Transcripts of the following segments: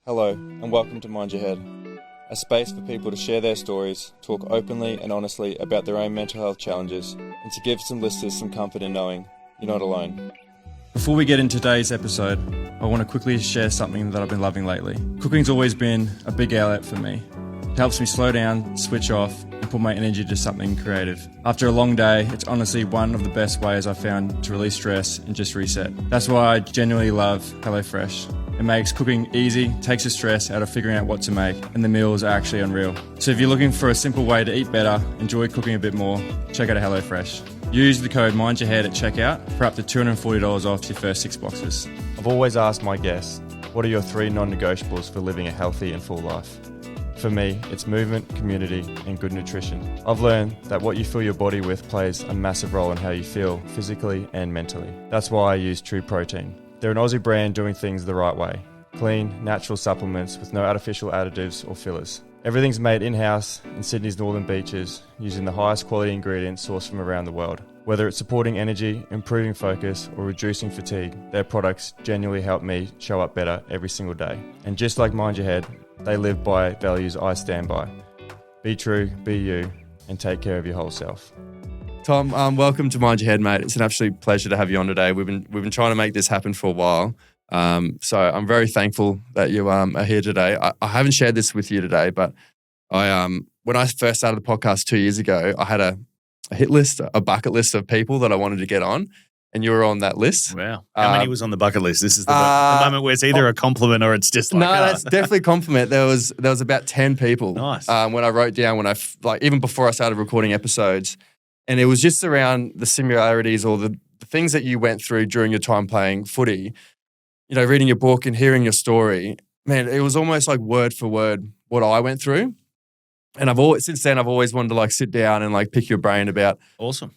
Hello, and welcome to Mind Your Head, a space for people to share their stories, talk openly and honestly about their own mental health challenges, and to give some listeners some comfort in knowing you're not alone. Before we get into today's episode, I want to quickly share something that I've been loving lately. Cooking's always been a big outlet for me. It helps me slow down, switch off, and put my energy to something creative. After a long day, it's honestly one of the best ways I've found to release stress and just reset. That's why I genuinely love HelloFresh. It makes cooking easy, takes the stress out of figuring out what to make, and the meals are actually unreal. So if you're looking for a simple way to eat better, enjoy cooking a bit more, check out HelloFresh. Use the code MindYourHead at checkout for up to $240 off your first 6 boxes. I've always asked my guests, what are your 3 non-negotiables for living a healthy and full life? For me, it's movement, community, and good nutrition. I've learned that what you fill your body with plays a massive role in how you feel physically and mentally. That's why I use True Protein. They're an Aussie brand doing things the right way. Clean, natural supplements with no artificial additives or fillers. Everything's made in-house in Sydney's northern beaches using the highest quality ingredients sourced from around the world. Whether it's supporting energy, improving focus, or reducing fatigue, their products genuinely help me show up better every single day. And just like Mind Your Head, they live by values I stand by. Be true, be you, and take care of your whole self. Tom, welcome to Mind Your Head, mate. It's an absolute pleasure to have you on today. We've been trying to make this happen for a while, so I'm very thankful that you are here today. I haven't shared this with you today, but when I first started the podcast 2 years ago, I had a hit list, a bucket list of people that I wanted to get on, and you were on that list. Wow. How many was on the bucket list? This is the moment where it's either a compliment or it's just like... No, that's definitely a compliment. There was about 10 people. Nice. When I wrote down, even before I started recording episodes, and it was just around the similarities or the things that you went through during your time playing footy, reading your book and hearing your story. Man, it was almost like word for word what I went through. And since then I've always wanted to sit down and pick your brain about awesome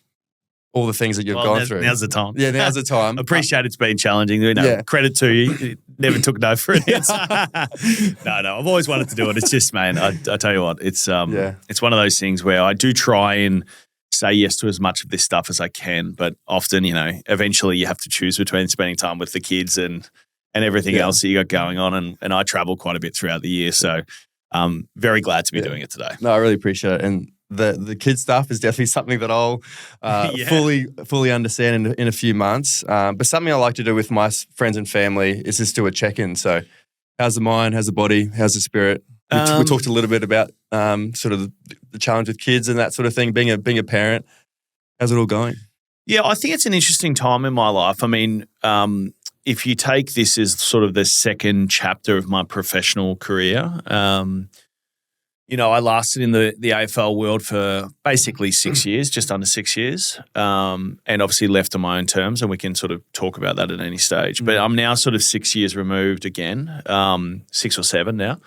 all the things that you've gone through. Now's the time. Yeah, now's the time. Appreciate it's been challenging. Credit to you. Never took no for it. No, I've always wanted to do it. It's just, man, I tell you what, it's one of those things where I do try and say yes to as much of this stuff as I can, but often, eventually you have to choose between spending time with the kids and everything else that you got going on. And I travel quite a bit throughout the year, so I'm very glad to be doing it today. No, I really appreciate it. And the kids stuff is definitely something that I'll fully understand in a few months. But something I like to do with my friends and family is just do a check-in. So how's the mind? How's the body? How's the spirit? We talked a little bit about sort of the challenge with kids and that sort of thing, being a parent. How's it all going? Yeah, I think it's an interesting time in my life. I mean, if you take this as sort of the second chapter of my professional career, I lasted in the AFL world for basically 6 years, just under 6 years, and obviously left on my own terms, and we can sort of talk about that at any stage. But I'm now sort of 6 years removed again, 6 or 7 now.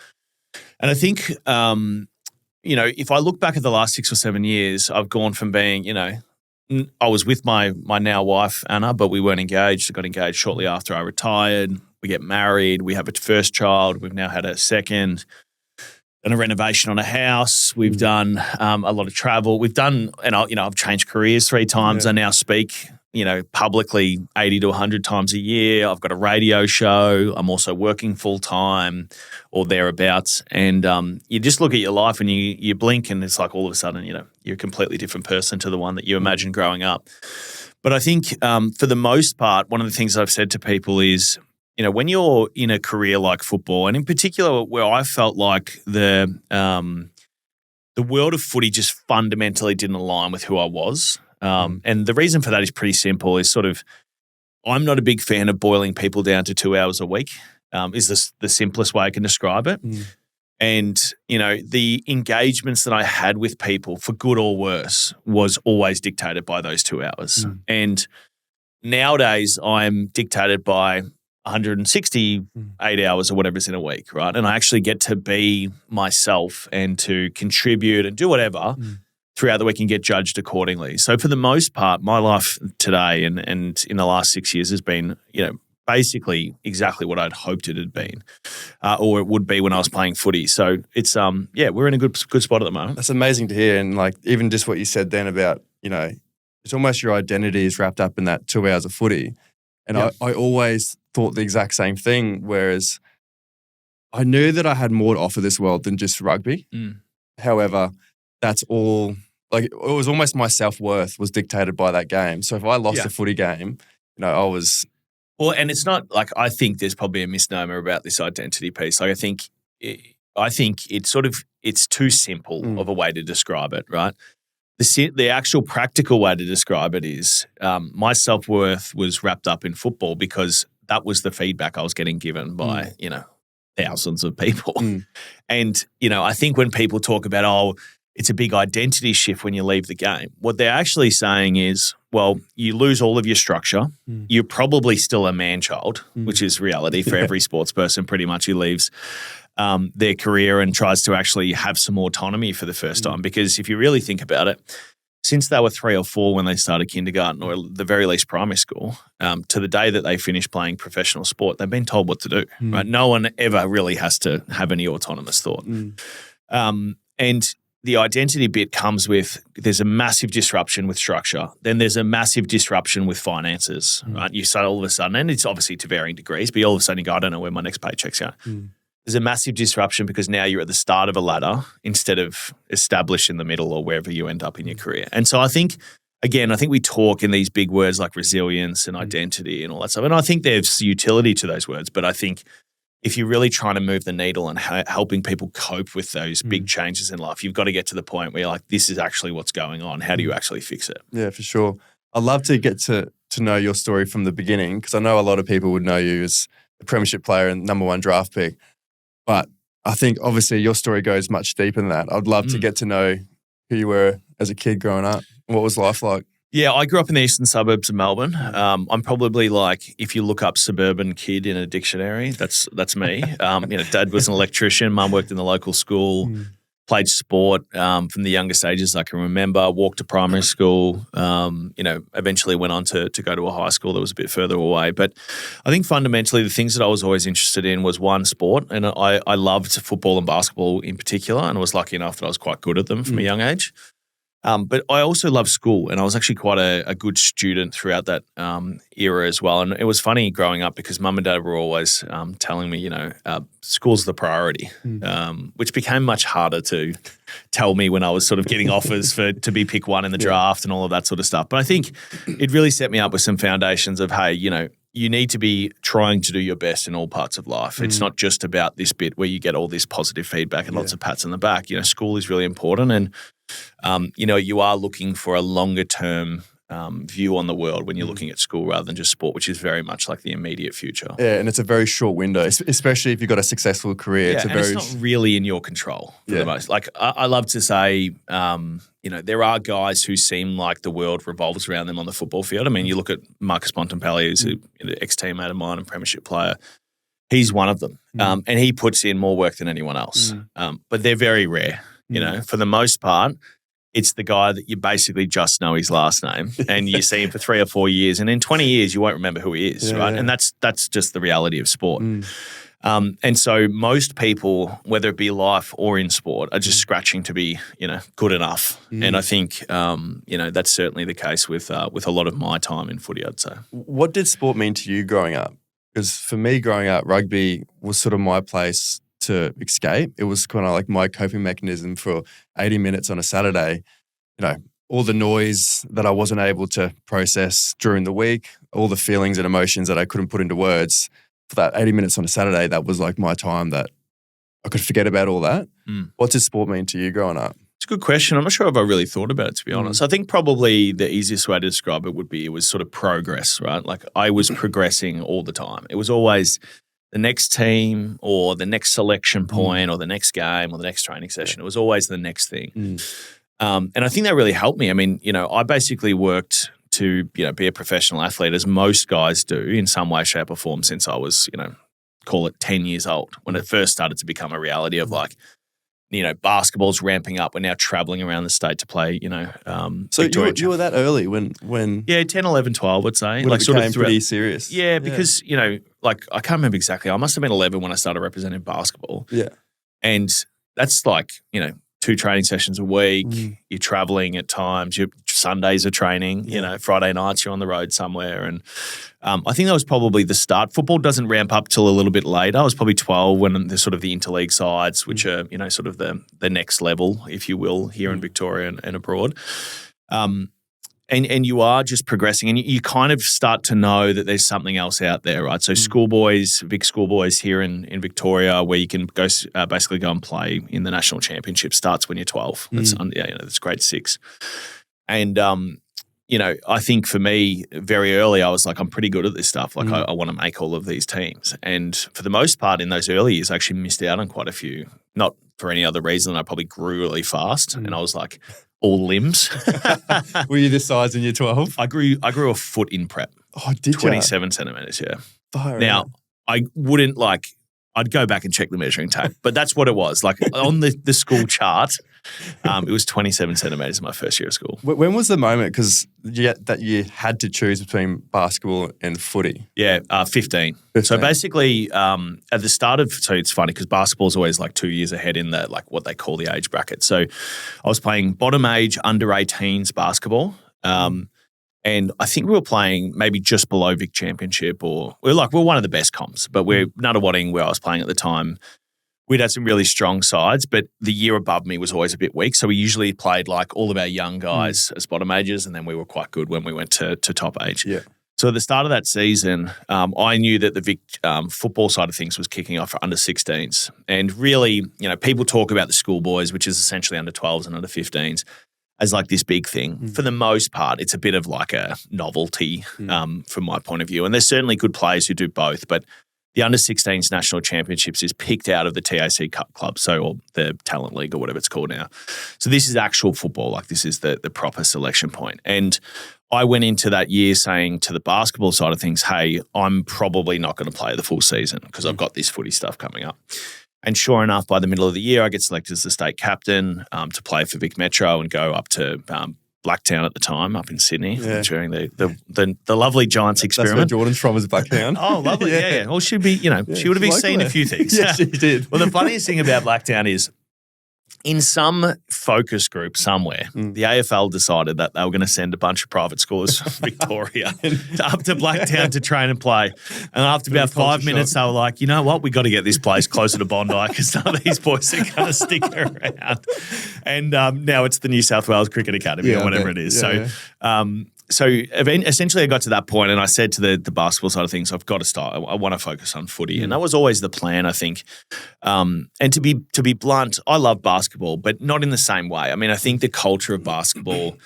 And I think, if I look back at the last 6 or 7 years, I've gone from being, I was with my now wife, Anna, but we weren't engaged. I got engaged shortly after I retired. We get married. We have a first child. We've now had a second. Done a renovation on a house. We've done a lot of travel. We've done, and I've changed careers 3 times. Yeah. I now speak, publicly 80 to 100 times a year. I've got a radio show. I'm also working full time or thereabouts. And you just look at your life and you blink and it's like all of a sudden, you're a completely different person to the one that you imagined growing up. But I think for the most part, one of the things I've said to people is, when you're in a career like football, and in particular where I felt like the world of footy just fundamentally didn't align with who I was. And the reason for that is pretty simple, is sort of I'm not a big fan of boiling people down to 2 hours a week, is the simplest way I can describe it. And, the engagements that I had with people, for good or worse, was always dictated by those 2 hours. And nowadays I'm dictated by 168 hours or whatever's in a week, right? And I actually get to be myself and to contribute and do whatever throughout the week and get judged accordingly. So for the most part, my life today and in the last 6 years has been, basically exactly what I'd hoped it had been, or it would be when I was playing footy. So it's, we're in a good spot at the moment. That's amazing to hear. And even just what you said then about, it's almost your identity is wrapped up in that 2 hours of footy. And I always thought the exact same thing, whereas I knew that I had more to offer this world than just rugby. However, that's all, like, it was almost my self-worth was dictated by that game. So if I lost a footy game, I was... Well, and it's not like, I think there's probably a misnomer about this identity piece. Like, I think it's too simple of a way to describe it, right? The actual practical way to describe it is my self-worth was wrapped up in football because that was the feedback I was getting given by, thousands of people. And, I think when people talk about, it's a big identity shift when you leave the game, what they're actually saying is, well, you lose all of your structure. You're probably still a man-child, which is reality for every sports person pretty much who leaves their career and tries to actually have some autonomy for the first time. Because if you really think about it, since they were 3 or 4 when they started kindergarten or the very least primary school, to the day that they finish playing professional sport, they've been told what to do. Right? No one ever really has to have any autonomous thought. And the identity bit comes with, there's a massive disruption with structure. Then there's a massive disruption with finances, right? You start all of a sudden, and it's obviously to varying degrees, but all of a sudden you go, I don't know where my next paycheck's going. There's a massive disruption because now you're at the start of a ladder instead of established in the middle or wherever you end up in your career. And so I think we talk in these big words like resilience and identity and all that stuff. And I think there's utility to those words, but I think if you're really trying to move the needle and helping people cope with those big changes in life, you've got to get to the point where you're like, this is actually what's going on. How do you actually fix it? Yeah, for sure. I'd love to get to know your story from the beginning because I know a lot of people would know you as a premiership player and #1 draft pick. But I think obviously your story goes much deeper than that. I'd love to get to know who you were as a kid growing up. What was life like? Yeah, I grew up in the eastern suburbs of Melbourne. I'm probably like, if you look up suburban kid in a dictionary, that's me. Dad was an electrician. Mum worked in the local school. Played sport from the youngest ages I can remember. Walked to primary school. Eventually went on to go to a high school that was a bit further away. But I think fundamentally the things that I was always interested in was one, sport, and I loved football and basketball in particular, and I was lucky enough that I was quite good at them from a young age. But I also loved school, and I was actually quite a good student throughout that era as well. And it was funny growing up because Mum and Dad were always telling me, school's the priority, which became much harder to tell me when I was sort of getting offers to be pick 1 in the draft and all of that sort of stuff. But I think it really set me up with some foundations of, hey, you need to be trying to do your best in all parts of life. It's not just about this bit where you get all this positive feedback and lots of pats on the back. School is really important, and you are looking for a longer term view on the world when you're looking at school rather than just sport, which is very much like the immediate future. Yeah, and it's a very short window, especially if you've got a successful career. Yeah, it's not really in your control for the most. Like I love to say, there are guys who seem like the world revolves around them on the football field. I mean, you look at Marcus Bontempelli, who's an ex-teammate of mine and premiership player. He's one of them, and he puts in more work than anyone else. But they're very rare. For the most part, it's the guy that you basically just know his last name and you see him for 3 or 4 years, and in 20 years you won't remember who he is, right? Yeah. And that's just the reality of sport. And so most people, whether it be life or in sport, are just scratching to be, good enough. And I think, that's certainly the case with a lot of my time in footy, I'd say. What did sport mean to you growing up? Because for me growing up, rugby was sort of my place to escape. It was kind of like my coping mechanism for 80 minutes on a Saturday. All the noise that I wasn't able to process during the week, all the feelings and emotions that I couldn't put into words. For that 80 minutes on a Saturday, that was like my time that I could forget about all that. What did sport mean to you growing up? It's a good question. I'm not sure if I really thought about it, to be honest. I think probably the easiest way to describe it would be it was sort of progress, right? Like I was progressing all the time. It was always the next team or the next selection point or the next game or the next training session. It was always the next thing. And I think that really helped me. I mean, I basically worked to, be a professional athlete as most guys do in some way, shape or form since I was, call it 10 years old when it first started to become a reality of like, basketball's ramping up. We're now traveling around the state to play, So you were that early when Yeah, 10, 11, 12, I'd say. Like sort of pretty serious. Yeah, because, I can't remember exactly. I must have been 11 when I started representing basketball. Yeah. And that's like, 2 training sessions a week. You're traveling at times. Your Sundays are training. You know, Friday nights you're on the road somewhere. And I think that was probably the start. Football doesn't ramp up till a little bit later. I was probably 12 when there's sort of the interleague sides, which are, you know, sort of the next level, if you will, here in Victoria and abroad. And you are just progressing, and you kind of start to know that there's something else out there, right? So schoolboys, big schoolboys here in Victoria, where you can go basically go and play in the national championship, starts when you're 12. That's that's grade 6. And you know, I think for me, very early, I was like, I'm pretty good at this stuff. Like, I want to make all of these teams. And for the most part, in those early years, I actually missed out on quite a few. Not for any other reason. I probably grew really fast, and I was like, all limbs. Were you this size in year 12? I grew a foot in prep. Oh, did 27 centimeters, yeah. Fire now, out. I wouldn't I'd go back and check the measuring tape, but that's what it was. Like on the school chart, it was 27 centimeters in my first year of school. When was the moment? Because that you had to choose between basketball and footy. Yeah, 15. So basically, at the start of, so it's funny because basketball is always like 2 years ahead in the like what they call the age bracket. So I was playing bottom age under 18s basketball. And I think we were playing maybe just below Vic Championship, or we're one of the best comps, but we're Nunawading, where I was playing at the time. We'd had some really strong sides, but the year above me was always a bit weak. So we usually played like all of our young guys as bottom ages, and then we were quite good when we went to top age. Yeah. So at the start of that season, I knew that the Vic football side of things was kicking off for under 16s. And really, you know, people talk about the schoolboys, which is essentially under 12s and under 15s, as like this big thing. For the most part, it's a bit of like a novelty from my point of view. And there's certainly good players who do both, but the under 16s national championships is picked out of the TAC Cup Club, or the Talent League or whatever it's called now. So this is actual football. Like this is the proper selection point. And I went into that year saying to the basketball side of things, hey, I'm probably not going to play the full season because I've got this footy stuff coming up. And sure enough, by the middle of the year, I get selected as the state captain to play for Vic Metro and go up to Blacktown at the time, up in Sydney, during the lovely Giants experiment. That's where Jordan's from, is Blacktown. Oh, lovely. Yeah. Well, she'd be, she would have been seen a few things. Yeah, she did. Well, the funniest thing about Blacktown is in some focus group somewhere, the AFL decided that they were going to send a bunch of private schoolers from Victoria up to Blacktown to train and play. And after about 5 minutes, they were like, you know what? We got to get this place closer to Bondi because none of these boys are going to stick around. And now it's the New South Wales Cricket Academy or whatever it is. So essentially I got to that point and I said to the basketball side of things, I've got to start. I want to focus on footy. And that was always the plan, I think. And to be blunt, I love basketball, but not in the same way. I mean, I think the culture of basketball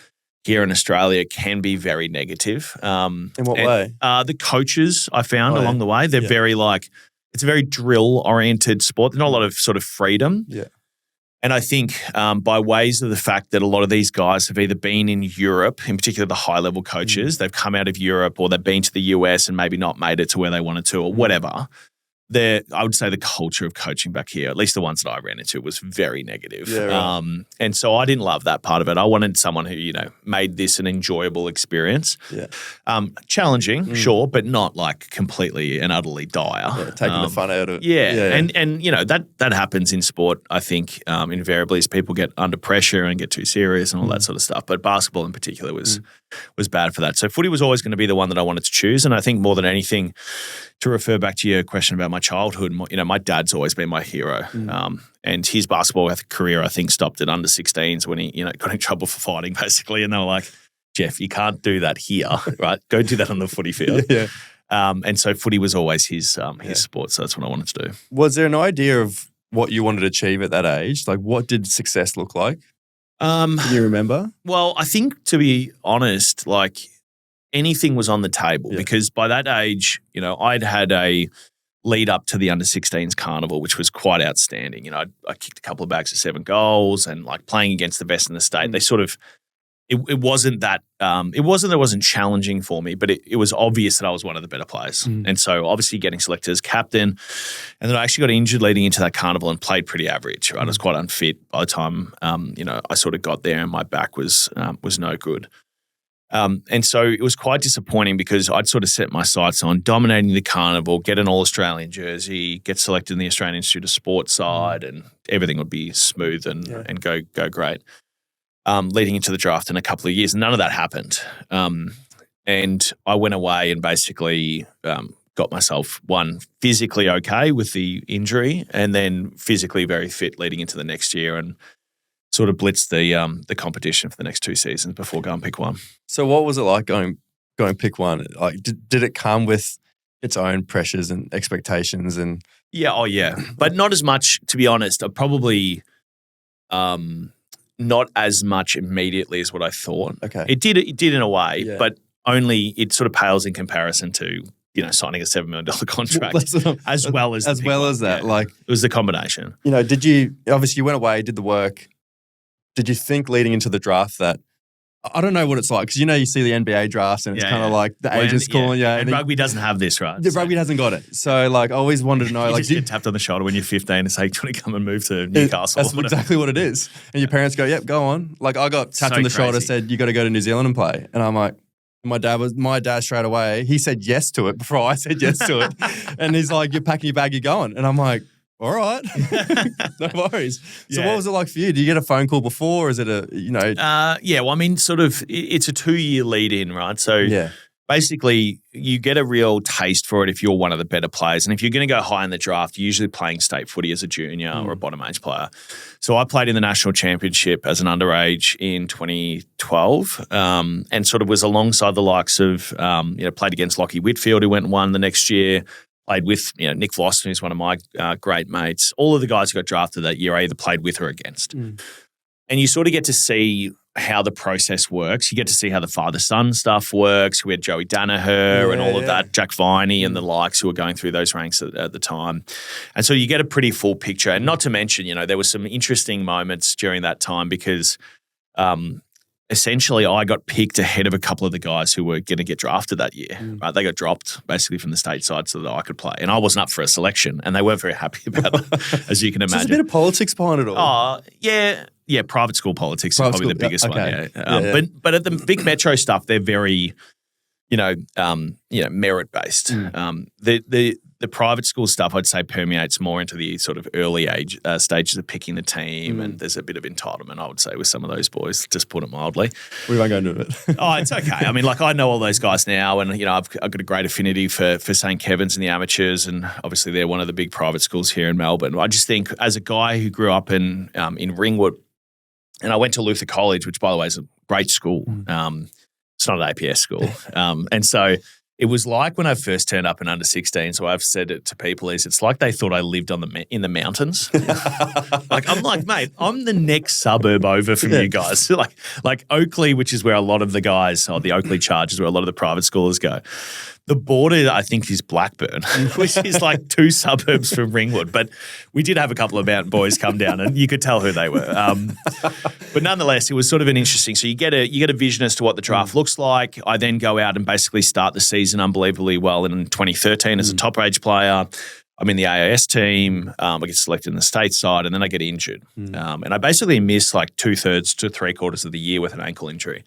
here in Australia can be very negative. In what way? The coaches I found along the way, they're very it's a very drill-oriented sport. There's not a lot of sort of freedom. Yeah. And I think by ways of the fact that a lot of these guys have either been in Europe, in particular the high-level coaches, they've come out of Europe or they've been to the US and maybe not made it to where they wanted to or whatever. I would say the culture of coaching back here, at least the ones that I ran into, was very negative. Yeah, right. And so I didn't love that part of it. I wanted someone who, made this an enjoyable experience. Yeah. Challenging, sure, but not like completely and utterly dire. Yeah, taking the fun out of it. Yeah. And that happens in sport, I think, invariably as people get under pressure and get too serious and all that sort of stuff. But basketball in particular was bad for that. So footy was always going to be the one that I wanted to choose. And I think more than anything, to refer back to your question about my childhood, my dad's always been my hero. And his basketball career, I think, stopped at under 16s when he, got in trouble for fighting, basically. And they were like, Jeff, you can't do that here, right? Go do that on the footy field. Yeah. And so footy was always his sport. So that's what I wanted to do. Was there an idea of what you wanted to achieve at that age? Like, what did success look like? Can you remember? Well, I think, to be honest, like anything was on the table because by that age, I'd had a lead up to the under 16s carnival, which was quite outstanding. I kicked a couple of bags of 7 goals and like playing against the best in the state. They sort of, it wasn't that it wasn't challenging for me, but it was obvious that I was one of the better players. And so obviously getting selected as captain, and then I actually got injured leading into that carnival and played pretty average, right? I was quite unfit by the time, I sort of got there and my back was no good. And so it was quite disappointing because I'd sort of set my sights on dominating the carnival, get an All-Australian jersey, get selected in the Australian Institute of Sport side, and everything would be smooth and go great. Leading into the draft in a couple of years, none of that happened. And I went away and basically got myself, one, physically okay with the injury, and then physically very fit leading into the next year, and sort of blitzed the competition for the next 2 seasons before going pick one. So what was it like going pick one? Like, did it come with its own pressures and expectations? And yeah, but not as much, to be honest. I probably not as much immediately as what I thought. Okay, it did in a way, but only it sort of pales in comparison to signing a $7 million contract, as well as that. Yeah. Like, it was the combination. Did you obviously you went away, did the work? Did you think leading into the draft that, I don't know what it's like, because you see the NBA drafts and it's kind of like the agents calling you. And rugby doesn't have this, right? Rugby hasn't got it. So like, I always wanted to know. You just get tapped on the shoulder when you're 15 and say, do you want to come and move to Newcastle? That's exactly what it is. And your parents go, yep, go on. Like, I got tapped on the shoulder, said, you got to go to New Zealand and play. And I'm like, my dad straight away, he said yes to it before I said yes to it. And he's like, you're packing your bag, you're going. And I'm like, all right, no worries. So what was it like for you? Do you get a phone call before? Or is it well, I mean, sort of, it's a 2-year lead in, right? So basically you get a real taste for it if you're one of the better players. And if you're going to go high in the draft, you're usually playing state footy as a junior or a bottom age player. So I played in the national championship as an underage in 2012 and sort of was alongside the likes of, played against Lockie Whitfield, who went and won the next year. Played with Nick Vlossen, who's one of my great mates. All of the guys who got drafted that year I either played with or against. And you sort of get to see how the process works. You get to see how the father-son stuff works. We had Joey Danaher and all of that, Jack Viney and the likes who were going through those ranks at the time. And so you get a pretty full picture. And not to mention, there were some interesting moments during that time because essentially I got picked ahead of a couple of the guys who were going to get drafted that year. Right? They got dropped basically from the state side so that I could play. And I wasn't up for a selection and they weren't very happy about it, as you can imagine. So there's a bit of politics behind it all. Oh, yeah, private school politics is probably the biggest one. But at the big metro stuff, they're very, merit-based. The private school stuff, I'd say, permeates more into the sort of early age stages of picking the team, and there's a bit of entitlement, I would say, with some of those boys, just put it mildly. We won't go into it. It's okay. I mean, I know all those guys now, and I've got a great affinity for St. Kevin's and the amateurs, and obviously they're one of the big private schools here in Melbourne. I just think, as a guy who grew up in Ringwood, and I went to Luther College, which, by the way, is a great school. It's not an APS school, and so. It was like when I first turned up in under 16. So I've said it to people it's like they thought I lived in the mountains. I'm like, mate, I'm the next suburb over from you guys. Like Oakley, which is where a lot of the guys, or the Oakley Chargers, where a lot of the private schoolers go. The border, I think, is Blackburn, which is like 2 suburbs from Ringwood. But we did have a couple of mountain boys come down, and you could tell who they were. But nonetheless, it was sort of an interesting. So you get a vision as to what the draft looks like. I then go out and basically start the season unbelievably well in 2013 as a top age player. I'm in the AIS team. I get selected in the state side, and then I get injured. And I basically miss like 2/3 to 3/4 of the year with an ankle injury.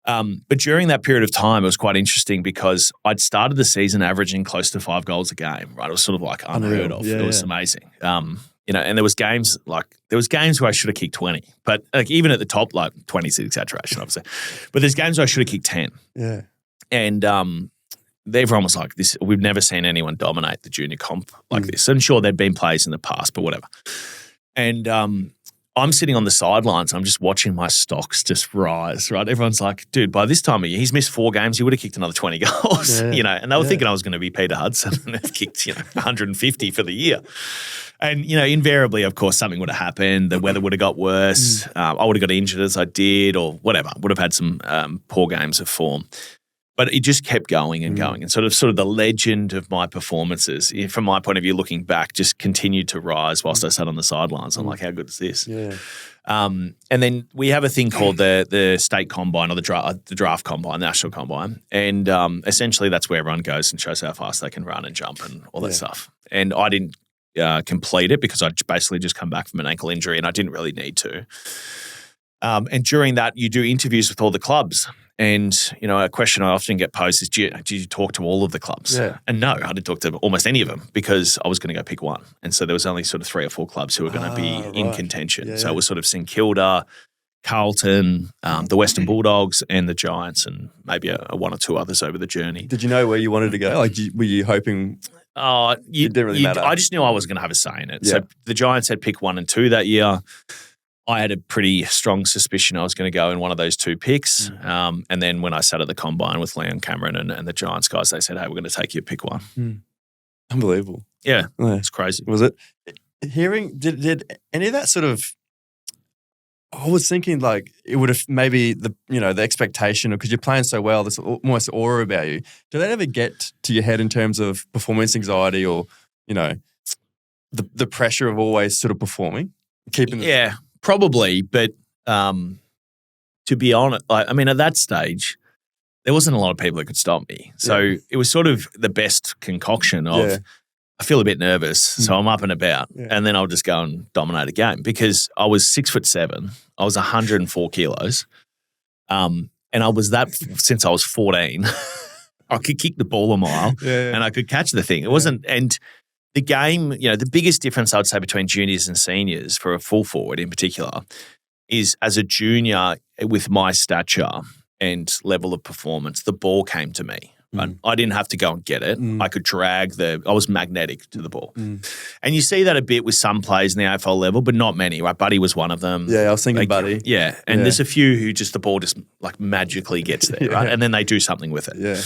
But during that period of time, it was quite interesting because I'd started the season averaging close to 5 goals a game, right? It was sort of like unheard of. It was amazing. And there was games where I should have kicked 20, but like even at the top, like 20 is an exaggeration, obviously. But there's games where I should have kicked 10. Yeah. And everyone was like, "This, we've never seen anyone dominate the junior comp like this." And sure, there'd been plays in the past, but whatever. And I'm sitting on the sidelines. I'm just watching my stocks just rise, right? Everyone's like, dude, by this time of year, he's missed 4 games. He would have kicked another 20 goals, and they were thinking I was going to be Peter Hudson and have kicked, 150 for the year. And, invariably, of course, something would have happened. The weather would have got worse. I would have got injured as I did or whatever. Would have had some poor games of form. But it just kept going and going. And sort of the legend of my performances, from my point of view, looking back, just continued to rise whilst I sat on the sidelines. I'm like, how good is this? Yeah. And then we have a thing called the state combine or the draft combine, the national combine. And essentially that's where everyone goes and shows how fast they can run and jump and all that stuff. And I didn't complete it because I'd basically just come back from an ankle injury and I didn't really need to. And during that, you do interviews with all the clubs. And, a question I often get posed is, did you talk to all of the clubs? Yeah. And no, I didn't talk to almost any of them because I was going to go pick one. And so there was only sort of 3 or 4 clubs who were going to be in contention. Yeah, so it was sort of St Kilda, Carlton, the Western Bulldogs, and the Giants, and maybe a 1 or 2 others over the journey. Did you know where you wanted to go? Like, were you hoping? It didn't really matter. I just knew I was going to have a say in it. Yeah. So the Giants had pick 1 and 2 that year. I had a pretty strong suspicion I was going to go in one of those 2 picks. And then when I sat at the combine with Leon Cameron and the Giants guys, they said, hey, we're going to take you pick 1. Unbelievable. Yeah, it's crazy. Was it? Did any of that sort of, I was thinking like it would have maybe the expectation, because you're playing so well, there's almost aura about you. Did that ever get to your head in terms of performance anxiety or, the pressure of always sort of performing? Yeah, probably. But to be honest, at that stage, there wasn't a lot of people that could stop me. So it was sort of the best concoction of, I feel a bit nervous, so I'm up and about, and then I'll just go and dominate a game, because I was 6'7", I was 104 kilos, and I was that since I was 14. I could kick the ball a mile, and I could catch the thing. It wasn't, and the game, the biggest difference I would say between juniors and seniors for a full forward in particular is, as a junior with my stature and level of performance, the ball came to me. Right? I didn't have to go and get it. I could drag I was magnetic to the ball. And you see that a bit with some players in the AFL level, but not many, right? Buddy was one of them. Yeah, I was thinking Buddy. Yeah. And there's a few who just the ball just like magically gets there, right? And then they do something with it. Yeah.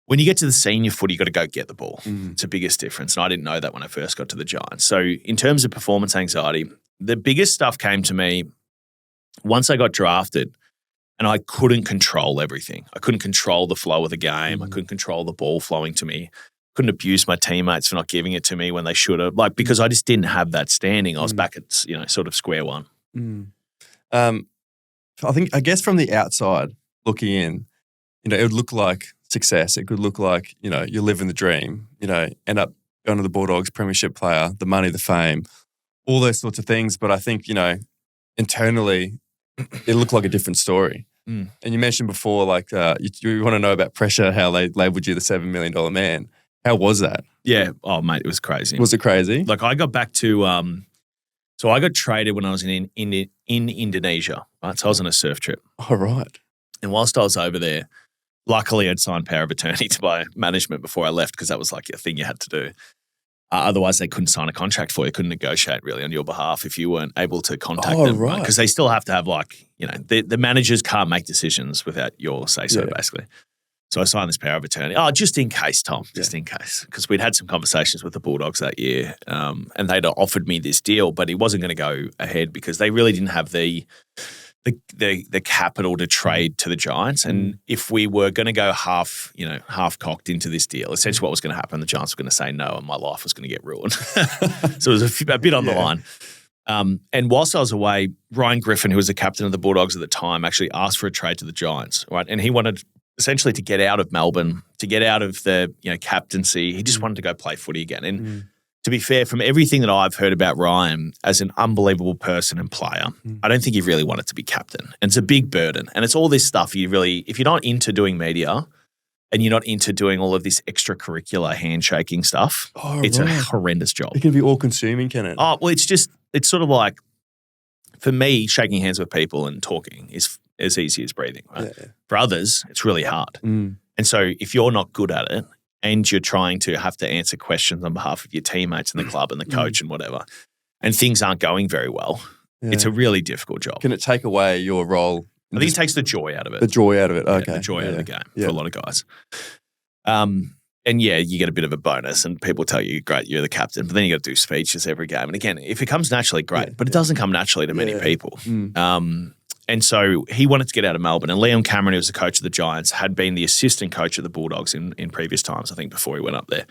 When you get to the senior footy, you got to go get the ball. It's the biggest difference. And I didn't know that when I first got to the Giants. So in terms of performance anxiety, the biggest stuff came to me once I got drafted. And I couldn't control everything. I couldn't control the flow of the game. I couldn't control the ball flowing to me. Couldn't abuse my teammates for not giving it to me when they should have. Because I just didn't have that standing. I was back at, sort of square one. I guess from the outside looking in, it would look like success. It could look like, you're living the dream, end up going to the Bulldogs, premiership player, the money, the fame, all those sorts of things. But I think, internally, it looked like a different story. And you mentioned before, like, you want to know about pressure, how they labelled you the $7 million man. How was that? Yeah. Oh, mate, it was crazy. Was it crazy? Like, I got back to, so I got traded when I was in Indonesia, right? So I was on a surf trip. Oh, right. And whilst I was over there, luckily I'd signed power of attorney to my management before I left, because that was like a thing you had to do. Otherwise, they couldn't sign a contract for you, couldn't negotiate really on your behalf if you weren't able to contact them. Right. Because they still have to have the managers can't make decisions without your say-so, basically. So I signed this power of attorney. Oh, just in case, Tom, just in case. Because we'd had some conversations with the Bulldogs that year, and they'd offered me this deal, but it wasn't going to go ahead because they really didn't have the capital to trade to the Giants. And if we were going to go half cocked into this deal, essentially what was going to happen, the Giants were going to say no and my life was going to get ruined. So it was a bit on the line. And whilst I was away, Ryan Griffin, who was the captain of the Bulldogs at the time, actually asked for a trade to the Giants, right? And he wanted essentially to get out of Melbourne, to get out of the captaincy. He just wanted to go play footy again. And to be fair, from everything that I've heard about Ryan as an unbelievable person and player, I don't think he really wanted to be captain. And it's a big burden. And it's all this stuff if you're not into doing media and you're not into doing all of this extracurricular handshaking stuff, it's a horrendous job. It can be all-consuming, can it? Oh, well, it's sort of like, for me, shaking hands with people and talking is as easy as breathing, right? Yeah. For others, it's really hard. And so if you're not good at it, and you're trying to have to answer questions on behalf of your teammates in the club and the coach and whatever, and things aren't going very well, it's a really difficult job. Can it take away your role? I think it takes the joy out of it. The joy out of it, okay. The joy out of the game for a lot of guys. And you get a bit of a bonus and people tell you, great, you're the captain, but then you got to do speeches every game. And again, if it comes naturally, great, but it doesn't come naturally to many people. And so he wanted to get out of Melbourne. And Liam Cameron, who was the coach of the Giants, had been the assistant coach of the Bulldogs in previous times, I think, before he went up there.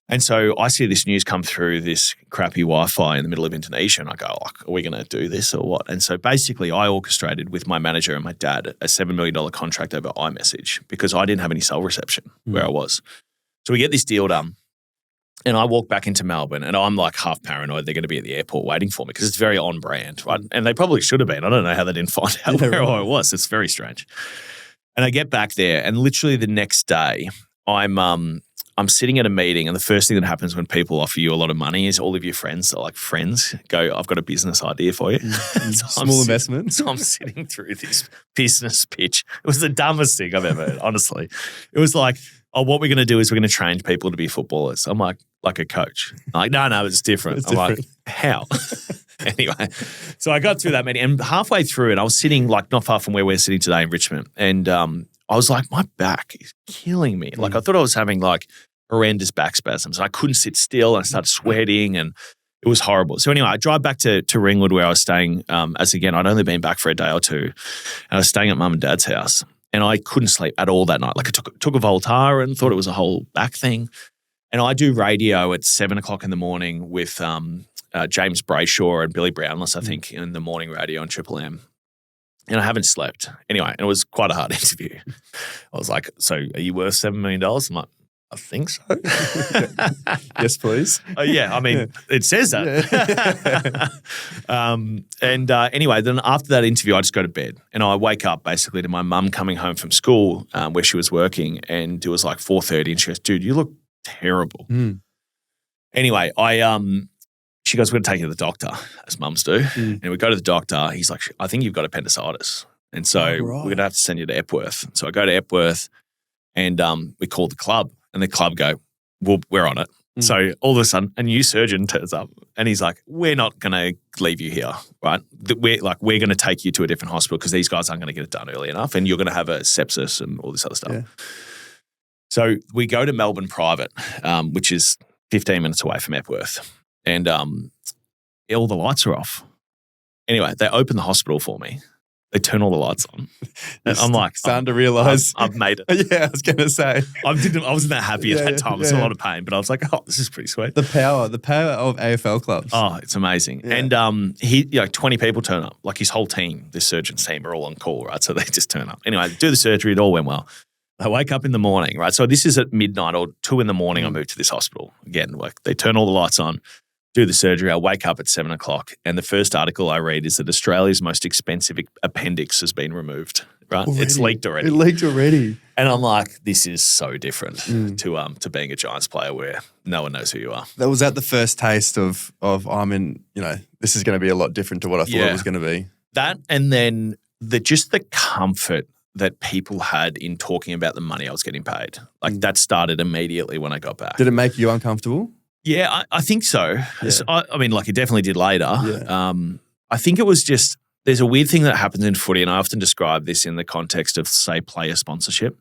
And so I see this news come through this crappy Wi-Fi in the middle of Indonesia, and I go, are we going to do this or what? And so basically I orchestrated with my manager and my dad a $7 million contract over iMessage because I didn't have any cell reception where I was. So we get this deal done. And I walk back into Melbourne and I'm like half paranoid they're going to be at the airport waiting for me because it's very on brand, right? And they probably should have been. I don't know how they didn't find out where I was. It's very strange. And I get back there, and literally the next day, I'm sitting at a meeting, and the first thing that happens when people offer you a lot of money is all of your friends go, I've got a business idea for you. Small investment. So I'm sitting through this business pitch. It was the dumbest thing I've ever heard, honestly. It was like, what we're going to do is we're going to train people to be footballers. I'm like a coach. I'm like, no, it's different. I'm like, how? Anyway, so I got through that meeting, and halfway through it, I was sitting like not far from where we're sitting today in Richmond, and I was like, my back is killing me. Like I thought I was having like horrendous back spasms. I couldn't sit still. I started sweating, and it was horrible. So anyway, I drive back to Ringwood where I was staying. As again, I'd only been back for a day or two, and I was staying at mum and dad's house, and I couldn't sleep at all that night. Like I took a Voltaren and thought it was a whole back thing. And I do radio at 7:00 in the morning with James Brayshaw and Billy Brownless, I think, in the morning radio on Triple M. And I haven't slept. Anyway, it was quite a hard interview. I was like, so are you worth $7 million? I'm like, I think so. Yes, please. Yeah, I mean, it says that. Yeah. Anyway, then after that interview, I just go to bed. And I wake up basically to my mum coming home from school where she was working. And it was like 4:30. And she goes, dude, you look terrible. Anyway, she goes, we're going to take you to the doctor, as mums do. And we go to the doctor. He's like, I think you've got appendicitis. And so we're going to have to send you to Epworth. So I go to Epworth, and we call the club. And the club go, well, we're on it. So all of a sudden, a new surgeon turns up, and he's like, we're not going to leave you here, right? We're going to take you to a different hospital because these guys aren't going to get it done early enough, and you're going to have a sepsis and all this other stuff. Yeah. So we go to Melbourne Private, which is 15 minutes away from Epworth, and all the lights are off. Anyway, they open the hospital for me. They turn all the lights on. And I'm like, starting to realise. I've made it. Yeah, I was going to say. I wasn't that happy at that time. It was a lot of pain, but I was like, this is pretty sweet. The power of AFL clubs. Oh, it's amazing. Yeah. And 20 people turn up. Like his whole team, this surgeon's team are all on call, right? So they just turn up. Anyway, do the surgery. It all went well. I wake up in the morning, right? So this is at midnight or 2 in the morning. I move to this hospital. Again, like they turn all the lights on. Do the surgery. I wake up at 7:00, and the first article I read is that Australia's most expensive appendix has been removed. Right, it's leaked already. It leaked already, and I'm like, this is so different to being a Giants player where no one knows who you are. That was the first taste of I'm in. This is going to be a lot different to what I thought it was going to be. That, and then the comfort that people had in talking about the money I was getting paid, like that started immediately when I got back. Did it make you uncomfortable? Yeah, I think so. Yeah. I mean, like it definitely did later. Yeah. I think it was just, there's a weird thing that happens in footy, and I often describe this in the context of, say, player sponsorship.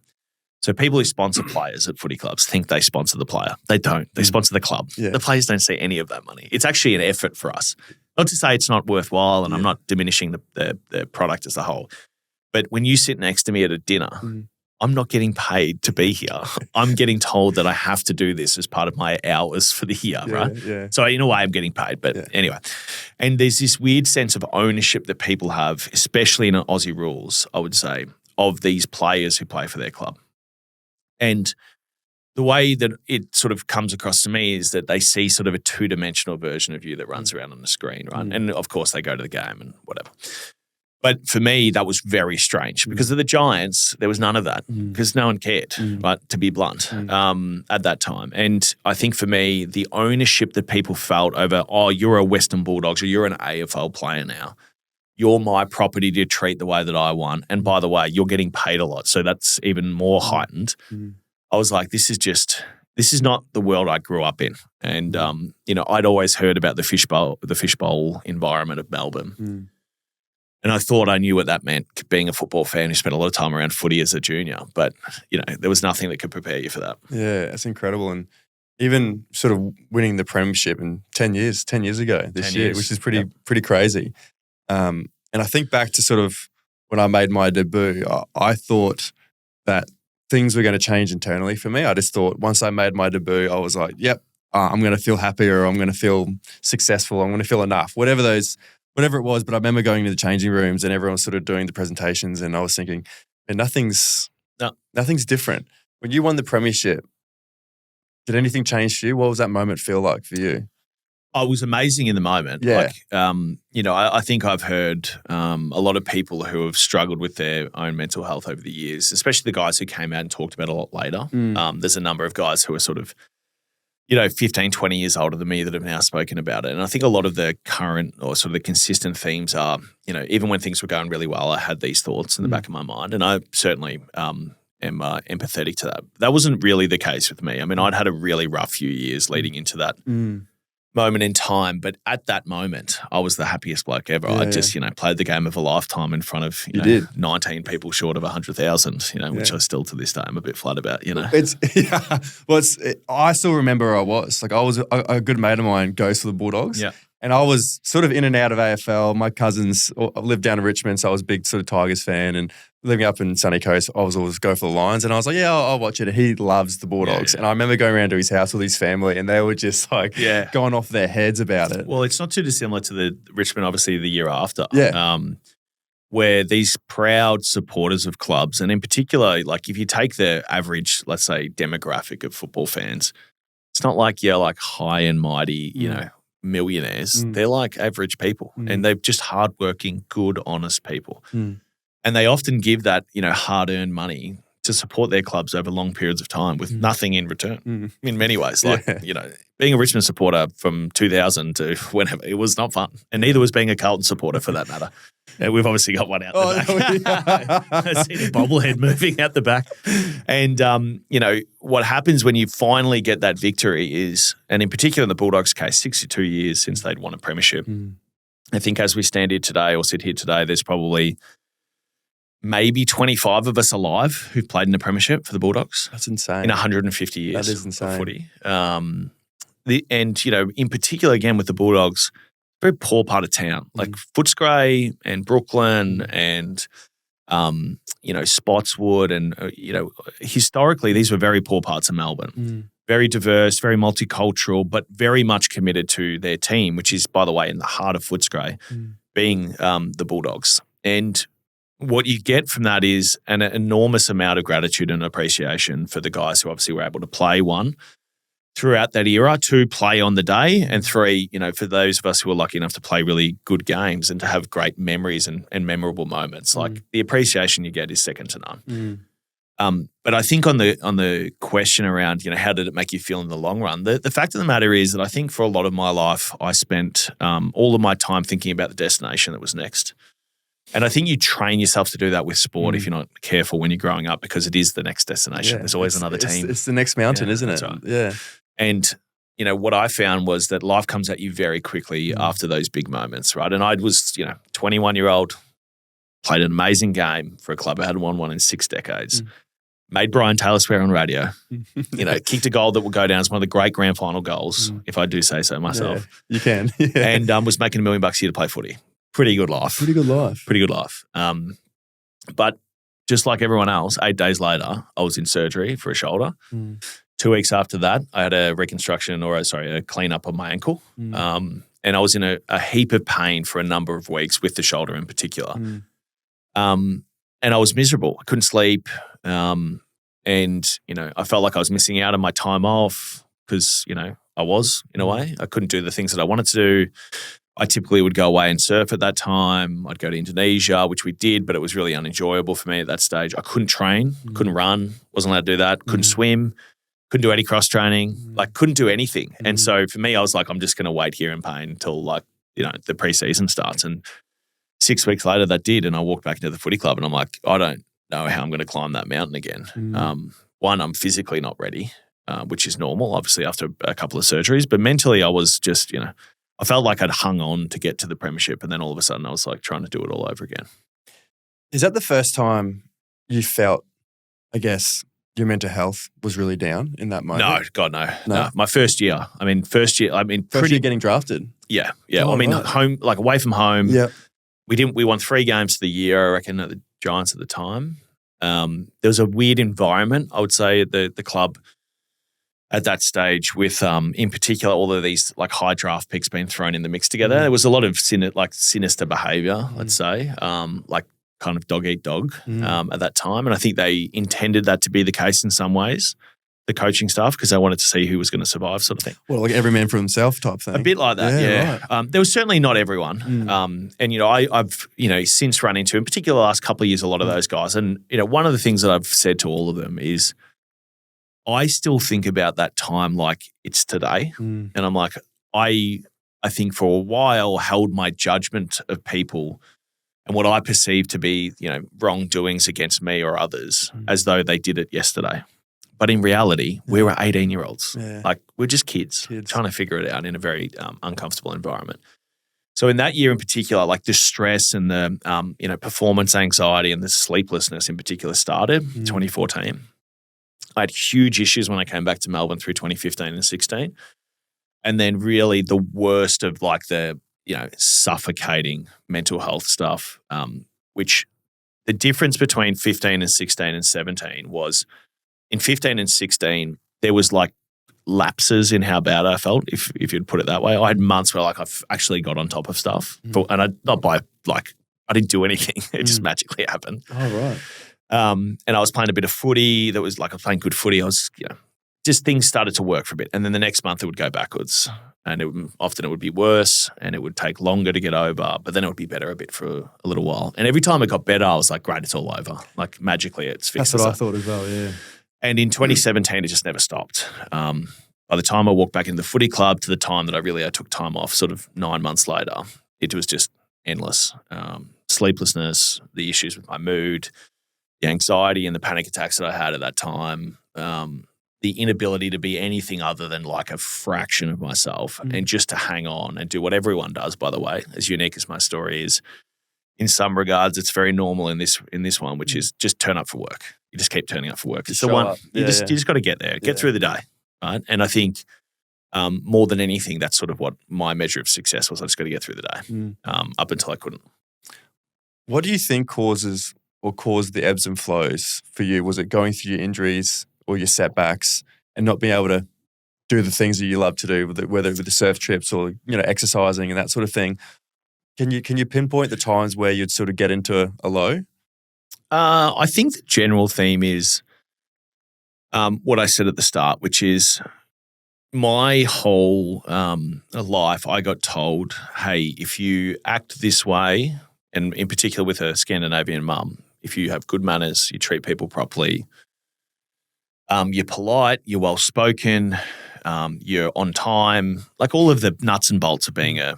So people who sponsor players at footy clubs think they sponsor the player. They don't. They sponsor the club. Yeah. The players don't see any of that money. It's actually an effort for us. Not to say it's not worthwhile, and I'm not diminishing the product as a whole. But when you sit next to me at a dinner, I'm not getting paid to be here. I'm getting told that I have to do this as part of my hours for the year, right? Yeah. So in a way, I'm getting paid. But anyway, and there's this weird sense of ownership that people have, especially in Aussie rules, I would say, of these players who play for their club. And the way that it sort of comes across to me is that they see sort of a two-dimensional version of you that runs around on the screen, right? And of course, they go to the game and whatever. But for me, that was very strange because of the Giants. There was none of that because no one cared, right? To be blunt, at that time. And I think for me, the ownership that people felt over, you're a Western Bulldogs or you're an AFL player now. You're my property to treat the way that I want. And by the way, you're getting paid a lot. So that's even more heightened. I was like, this is not the world I grew up in. And, I'd always heard about the fishbowl environment of Melbourne. And I thought I knew what that meant, being a football fan who spent a lot of time around footy as a junior. But, there was nothing that could prepare you for that. Yeah, that's incredible. And even sort of winning the premiership in 10 years ago this year, which is pretty crazy. And I think back to sort of when I made my debut, I thought that things were going to change internally for me. I just thought once I made my debut, I was like, yep, I'm going to feel happier, or I'm going to feel successful, I'm going to feel enough, whatever it was. But I remember going to the changing rooms and everyone was sort of doing the presentations, and I was thinking, man, nothing's different. When you won the premiership, did anything change for you? What was that moment feel like for you? Oh, it was amazing in the moment. Yeah. I think I've heard a lot of people who have struggled with their own mental health over the years, especially the guys who came out and talked about it a lot later. There's a number of guys who are sort of, 15, 20 years older than me that have now spoken about it. And I think a lot of the current or sort of the consistent themes are, even when things were going really well, I had these thoughts in the back of my mind. And I certainly am empathetic to that. That wasn't really the case with me. I mean, I'd had a really rough few years leading into that moment in time, but at that moment, I was the happiest bloke ever. I just, played the game of a lifetime in front of 19 people short of 100,000, which I still to this day I'm a bit flat about. I still remember where I was. Like I was a good mate of mine goes for the Bulldogs. Yeah. And I was sort of in and out of AFL. My cousins lived down in Richmond, so I was a big sort of Tigers fan. And living up in Sunny Coast, I was always go for the Lions. And I was like, I'll watch it. He loves the Bulldogs. And I remember going around to his house with his family and they were just like going off their heads about it. Well, it's not too dissimilar to the Richmond, obviously, the year after. Yeah. Where these proud supporters of clubs, and in particular, like if you take the average, let's say, demographic of football fans, it's not like you're like high and mighty, millionaires. They're like average people and they're just hardworking, good, honest people. And they often give that, hard-earned money to support their clubs over long periods of time with nothing in return in many ways. Like, being a Richmond supporter from 2000 to whenever, it was not fun. And neither was being a Carlton supporter for that matter. We've obviously got one out the back. I see the bobblehead moving out the back. And, what happens when you finally get that victory is, and in particular in the Bulldogs' case, 62 years since they'd won a premiership. I think as we stand here today or sit here today, there's probably maybe 25 of us alive who've played in the premiership for the Bulldogs. That's insane. In 150 years that is insane. of footy. In particular, again, with the Bulldogs, very poor part of town, like Footscray and Brooklyn and, Spotswood. And, historically, these were very poor parts of Melbourne. Very diverse, very multicultural, but very much committed to their team, which is, by the way, in the heart of Footscray, being the Bulldogs. And what you get from that is an enormous amount of gratitude and appreciation for the guys who obviously were able to play, one, throughout that era, two, play on the day, and three, for those of us who are lucky enough to play really good games and to have great memories and memorable moments. Like the appreciation you get is second to none. But I think on the question around, how did it make you feel in the long run, the fact of the matter is that I think for a lot of my life, I spent all of my time thinking about the destination that was next. And I think you train yourself to do that with sport if you're not careful when you're growing up, because it is the next destination. There's always another team. It's the next mountain, isn't it? Right. Yeah. And, what I found was that life comes at you very quickly after those big moments, right? And I was, 21-year-old, played an amazing game for a club I hadn't won one in 6 decades. Made Brian Taylor swear on radio, kicked a goal that will go down as one of the great grand final goals, if I do say so myself. Yeah, you can. And was making $1 million a year to play footy. Pretty good life. Pretty good life. But just like everyone else, 8 days later, I was in surgery for a shoulder. 2 weeks after that, I had a a clean-up on my ankle. And I was in a heap of pain for a number of weeks with the shoulder in particular. And I was miserable. I couldn't sleep. And, I felt like I was missing out on my time off because, I was, in a way. I couldn't do the things that I wanted to do. I typically would go away and surf at that time. I'd go to Indonesia, which we did, but it was really unenjoyable for me at that stage. I couldn't train, couldn't run, wasn't allowed to do that, couldn't swim, couldn't do any cross training, couldn't do anything. And so for me, I was like, I'm just going to wait here in pain until the preseason starts. And 6 weeks later, that did. And I walked back into the footy club and I'm like, I don't know how I'm going to climb that mountain again. One, I'm physically not ready, which is normal, obviously, after a couple of surgeries. But mentally, I was just, I felt like I'd hung on to get to the premiership, and then all of a sudden I was like trying to do it all over again. Is that the first time you felt, I guess, your mental health was really down in that moment? No, God, no. My first year. First year getting drafted? Yeah. Oh, right. Home, like away from home. Yeah. We won 3 games of the year, I reckon, at the Giants at the time. There was a weird environment, I would say, at the club at that stage with, in particular, all of these like high draft picks being thrown in the mix together. There was a lot of sinister behaviour, let's say, like kind of dog eat dog at that time. And I think they intended that to be the case in some ways. the coaching staff because they wanted to see who was going to survive, sort of thing. Well, like every man for himself type thing. A bit like that, yeah. Right. There was certainly not everyone. And, I've, since run into, in particular the last couple of years, a lot of those guys. And, one of the things that I've said to all of them is I still think about that time like it's today. And I'm like, I think for a while held my judgment of people and what I perceive to be, wrongdoings against me or others as though they did it yesterday. But in reality, we were 18-year-olds. Yeah. Like, we're just kids trying to figure it out in a very uncomfortable environment. So in that year in particular, like the stress and the, performance anxiety and the sleeplessness in particular started 2014. I had huge issues when I came back to Melbourne through 2015 and 16. And then really the worst of like the, suffocating mental health stuff, which the difference between 15 and 16 and 17 was in 15 and 16, there was like lapses in how bad I felt, if you'd put it that way. I had months where like I've actually got on top of stuff. And I didn't do anything. It just magically happened. Oh, right. And I was playing a bit of footy. That was like I was playing good footy. I was, just things started to work for a bit. And then the next month it would go backwards. And often it would be worse and it would take longer to get over, but then it would be better a bit for a little while. And every time it got better, I was like, great, it's all over. Like magically it's fixed. That's what I thought as well, yeah. And in 2017, it just never stopped. By the time I walked back into the footy club to the time that I took time off, sort of 9 months later, it was just endless. Sleeplessness, the issues with my mood, the anxiety and the panic attacks that I had at that time, the inability to be anything other than like a fraction of myself and just to hang on and do what everyone does, by the way, as unique as my story is. In some regards, it's very normal in this one, which is just turn up for work. You just keep turning up for work. It's the one you just got to get there, get through the day, right? And I think more than anything, that's sort of what my measure of success was. I just got to get through the day up until I couldn't. What do you think caused the ebbs and flows for you? Was it going through your injuries or your setbacks and not being able to do the things that you love to do, whether with the surf trips or exercising and that sort of thing? Can you pinpoint the times where you'd sort of get into a low? I think the general theme is what I said at the start, which is my whole life I got told, hey, if you act this way, and in particular with a Scandinavian mum, if you have good manners, you treat people properly, you're polite, you're well-spoken, you're on time, like all of the nuts and bolts of being a,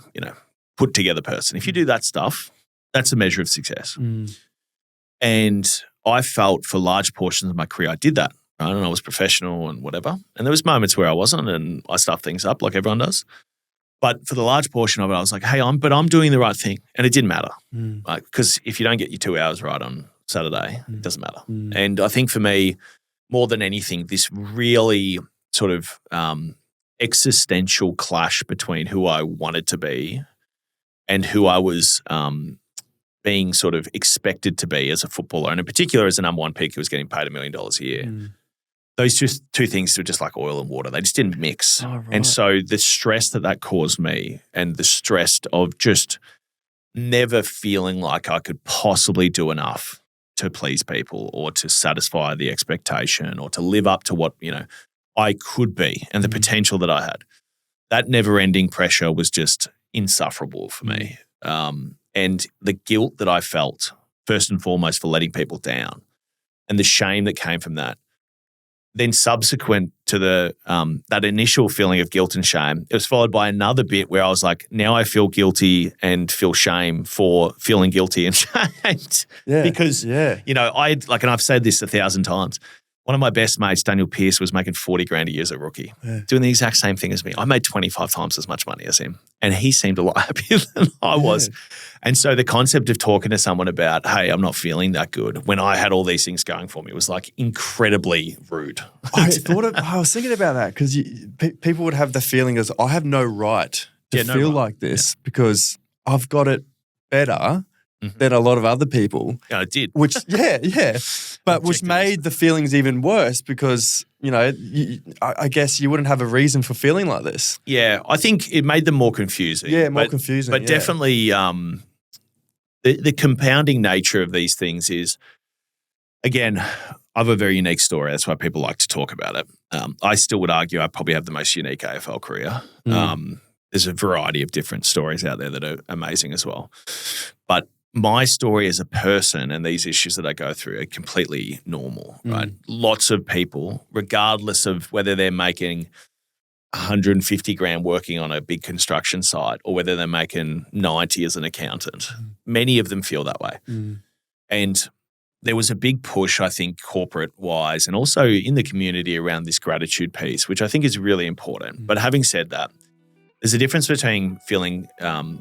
put-together person. If you do that stuff, that's a measure of success. And I felt for large portions of my career I did that, right? And I was professional and whatever. And there was moments where I wasn't and I stuffed things up like everyone does. But for the large portion of it, I was like, hey, I'm doing the right thing. And it didn't matter. Like, because if you don't get your 2 hours right on Saturday, it doesn't matter. And I think for me, more than anything, this really sort of existential clash between who I wanted to be and who I was being sort of expected to be as a footballer, and in particular as a number one pick who was getting paid $1 million a year. Those just two things were just like oil and water. They just didn't mix. Oh, right. And so the stress that caused me and the stress of just never feeling like I could possibly do enough to please people or to satisfy the expectation or to live up to what, I could be and the potential that I had. That never-ending pressure was just insufferable for me. And the guilt that I felt, first and foremost, for letting people down and the shame that came from that. Then subsequent to the that initial feeling of guilt and shame, it was followed by another bit where I was like, now I feel guilty and feel shame for feeling guilty and shamed. Because, and I've said this 1,000 times. One of my best mates, Daniel Pearce, was making $40,000 a year as a rookie, doing the exact same thing as me. I made 25 times as much money as him, and he seemed a lot happier than I was. And so the concept of talking to someone about, hey, I'm not feeling that good when I had all these things going for me was like incredibly rude. I was thinking about that because people would have the feeling as I have no right to feel like this because I've got it better than a lot of other people. Yeah, I did. Which, but which made the feelings even worse because, I guess you wouldn't have a reason for feeling like this. Yeah, I think it made them more confusing. Yeah, more confusing. But definitely the compounding nature of these things is, again, I have a very unique story. That's why people like to talk about it. I still would argue I probably have the most unique AFL career. There's a variety of different stories out there that are amazing as well. But my story as a person and these issues that I go through are completely normal, right? Lots of people, regardless of whether they're making 150 grand working on a big construction site or whether they're making 90 as an accountant, many of them feel that way. And there was a big push, I think, corporate-wise and also in the community around this gratitude piece, which I think is really important. But having said that, there's a difference between feeling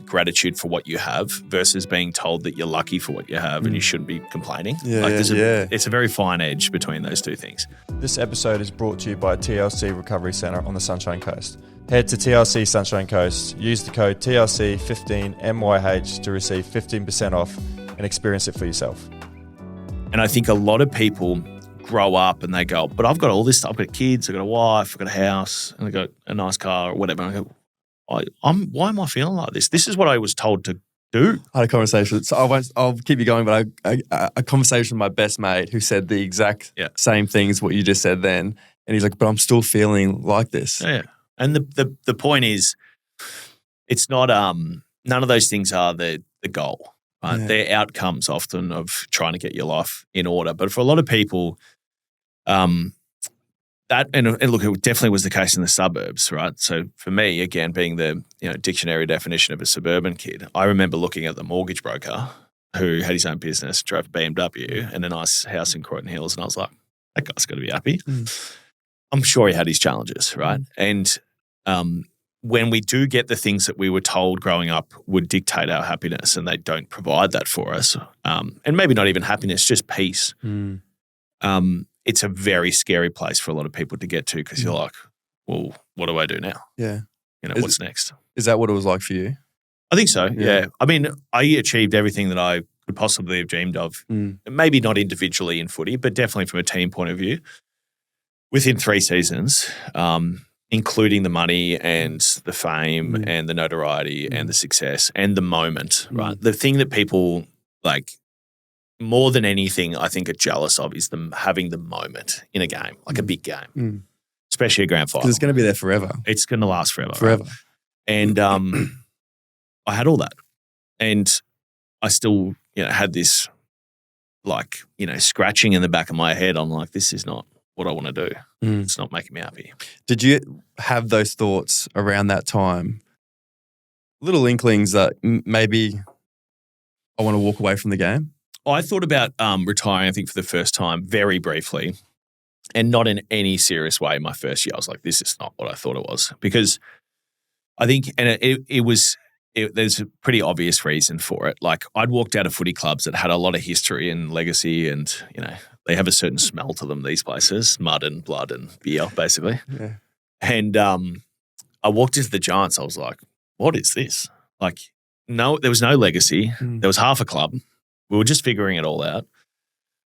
gratitude for what you have versus being told that you're lucky for what you have and you shouldn't be complaining. It's a very fine edge between those two things. This episode is brought to you by TLC Recovery Centre on the Sunshine Coast. Head to TLC Sunshine Coast, use the code TLC15MYH to receive 15% off and experience it for yourself. And I think a lot of people grow up and they go, but I've got all this stuff. I've got kids, I've got a wife, I've got a house, and I've got a nice car or whatever. And I go, why am I feeling like this? This is what I was told to do. I had a conversation. So I'll keep you going, but a conversation with my best mate who said the exact same things what you just said then. And he's like, but I'm still feeling like this. Yeah. And the point is, it's not, none of those things are the goal. Right? They're outcomes often of trying to get your life in order. But for a lot of people, and look, it definitely was the case in the suburbs, right? So for me, again, being the dictionary definition of a suburban kid, I remember looking at the mortgage broker who had his own business, drove a BMW and a nice house in Croydon Hills, and I was like, that guy's got to be happy. I'm sure he had his challenges, right? And when we do get the things that we were told growing up would dictate our happiness and they don't provide that for us, and maybe not even happiness, just peace, it's a very scary place for a lot of people to get to because you're like, well, what do I do now? Yeah. What's next? Is that what it was like for you? I think so, yeah. I mean, I achieved everything that I could possibly have dreamed of. Maybe not individually in footy, but definitely from a team point of view within 3 seasons, including the money and the fame and the notoriety and the success and the moment, right? The thing that people like more than anything I think are jealous of is them having the moment in a game, like a big game, especially a grand final. Because it's going to be there forever. It's going to last forever. Forever. Right? And I had all that. And I still, had this scratching in the back of my head. I'm like, this is not what I want to do. It's not making me happy. Did you have those thoughts around that time? Little inklings that maybe I want to walk away from the game? I thought about retiring, I think, for the first time very briefly and not in any serious way my first year. I was like, this is not what I thought it was. Because I think, and there's a pretty obvious reason for it. Like I'd walked out of footy clubs that had a lot of history and legacy and, they have a certain smell to them, these places, mud and blood and beer, basically. Yeah. And I walked into the Giants. I was like, what is this? Like, no, there was no legacy. There was half a club. We were just figuring it all out.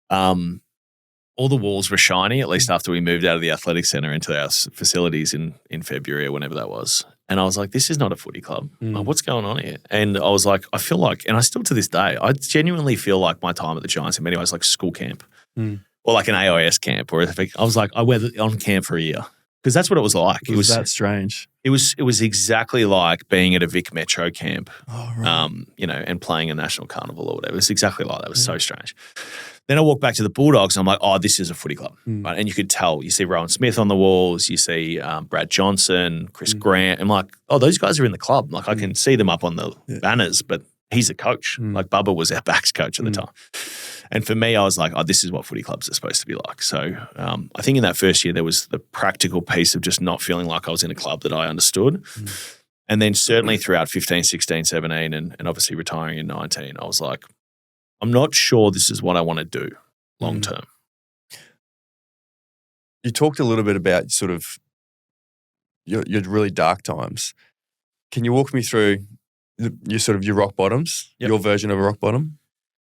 All the walls were shiny, at least after we moved out of the athletic centre into our facilities in February or whenever that was. And I was like, this is not a footy club. Like, what's going on here? And I was like, I feel like, and I still to this day, I genuinely feel like my time at the Giants in many ways like school camp or like an AIS camp. Or I was like, I went on camp for a year because that's what it was like. It was that strange. It was exactly like being at a Vic Metro camp, right. And playing a national carnival or whatever. It was exactly like that. It was so strange. Then I walked back to the Bulldogs and I'm like, oh, this is a footy club. Right? And you could tell. You see Rowan Smith on the walls. You see Brad Johnson, Chris Grant. I'm like, oh, those guys are in the club. Like I can see them up on the banners, but he's a coach. Like Bubba was our backs coach at the time. And for me, I was like, oh, this is what footy clubs are supposed to be like. So I think in that first year, there was the practical piece of just not feeling like I was in a club that I understood. And then certainly throughout 15, 16, 17, and obviously retiring in 19, I was like, I'm not sure this is what I want to do long term. You talked a little bit about sort of your really dark times. Can you walk me through your rock bottoms, your version of a rock bottom?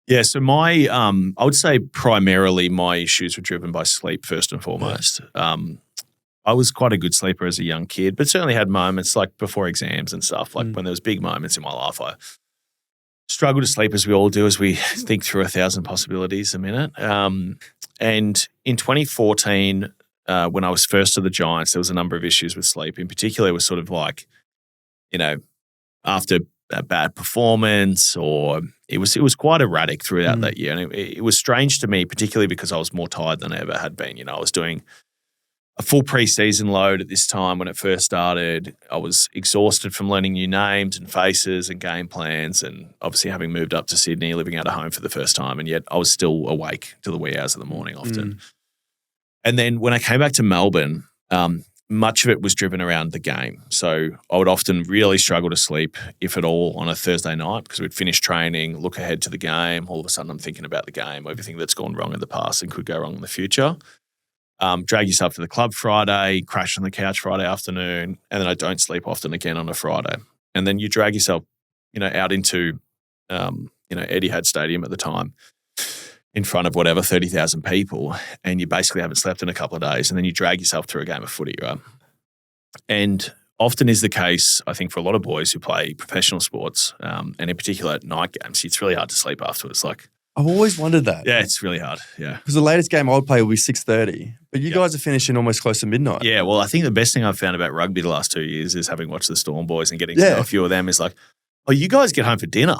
Yeah, so my I would say primarily my issues were driven by sleep first and foremost. I was quite a good sleeper as a young kid, but certainly had moments like before exams and stuff, like when there was big moments in my life, I struggle to sleep as we all do as we think through 1,000 possibilities a minute. And in 2014, when I was first to the Giants, there was a number of issues with sleep. In particular, it was sort of like, after a bad performance, or it was quite erratic throughout that year. And it was strange to me, particularly because I was more tired than I ever had been. I was doing a full preseason load at this time when it first started. I was exhausted from learning new names and faces and game plans, and obviously having moved up to Sydney, living out of home for the first time, and yet I was still awake till the wee hours of the morning often. And then when I came back to Melbourne, much of it was driven around the game. So I would often really struggle to sleep, if at all, on a Thursday night, because we'd finish training, look ahead to the game. All of a sudden I'm thinking about the game, everything that's gone wrong in the past and could go wrong in the future. Drag yourself to the club Friday, crash on the couch Friday afternoon, and then I don't sleep often again on a Friday. And then you drag yourself, out into, Etihad Stadium at the time, in front of 30,000 people, and you basically haven't slept in a couple of days, and then you drag yourself through a game of footy, right? And often is the case, I think, for a lot of boys who play professional sports, and in particular at night games, it's really hard to sleep afterwards. I've always wondered that. Yeah, it's really hard. Yeah. Because the latest game I would play will be 6:30, but you guys are finishing almost close to midnight. Yeah, well, I think the best thing I've found about rugby the last 2 years is having watched the Storm boys and getting to know a few of them is oh, you guys get home for dinner.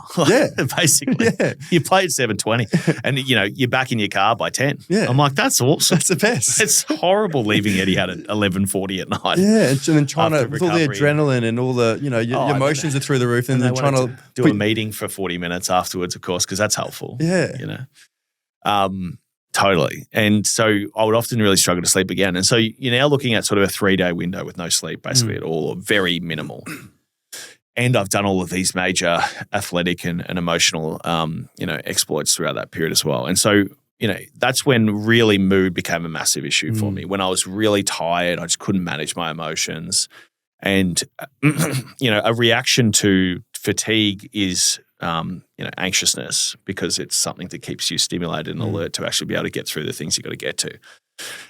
Basically. Yeah. You play at 7:20 and, you're back in your car by 10. Yeah. I'm like, that's awesome. That's the best. It's horrible leaving Etihad at 11:40 at night. Yeah, and then trying to, with all the adrenaline and all the, your emotions are through the roof, and then trying to do a meeting for 40 minutes afterwards, of course, because that's helpful. Yeah. Totally. And so I would often really struggle to sleep again. And so you're now looking at sort of a 3-day window with no sleep basically at all, or very minimal. And I've done all of these major athletic and emotional, exploits throughout that period as well. And so, that's when really mood became a massive issue for me. When I was really tired, I just couldn't manage my emotions. And, a reaction to fatigue is, anxiousness, because it's something that keeps you stimulated and alert to actually be able to get through the things you've got to get to.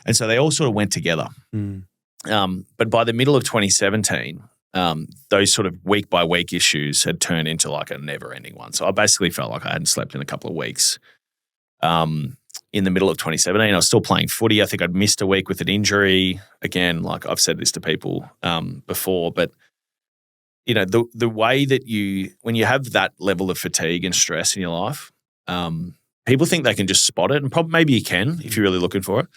And so they all sort of went together. But by the middle of 2017, those sort of week by week issues had turned into a never ending one. So I basically felt like I hadn't slept in a couple of weeks. In the middle of 2017, I was still playing footy. I think I'd missed a week with an injury. Again, I've said this to people before, but the way that when you have that level of fatigue and stress in your life, people think they can just spot it, and probably maybe you can if you're really looking for it.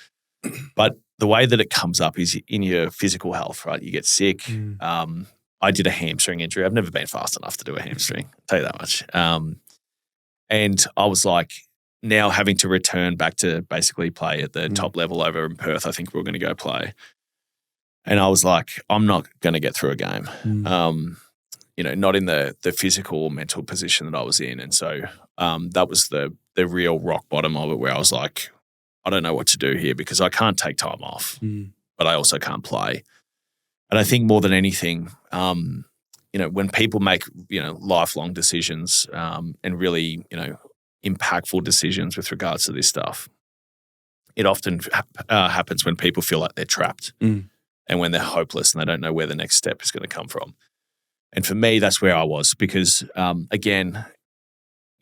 But the way that it comes up is in your physical health, right? You get sick. I did a hamstring injury. I've never been fast enough to do a hamstring, I'll tell you that much. And I was now having to return back to basically play at the top level over in Perth. I think we were going to go play. And I was like, I'm not going to get through a game, not in the physical or mental position that I was in. And so that was the real rock bottom of it, where I was like, I don't know what to do here, because I can't take time off, but I also can't play. And I think more than anything, when people make, lifelong decisions and really, impactful decisions with regards to this stuff, it often happens when people feel like they're trapped and when they're hopeless and they don't know where the next step is going to come from. And for me, that's where I was, because, again,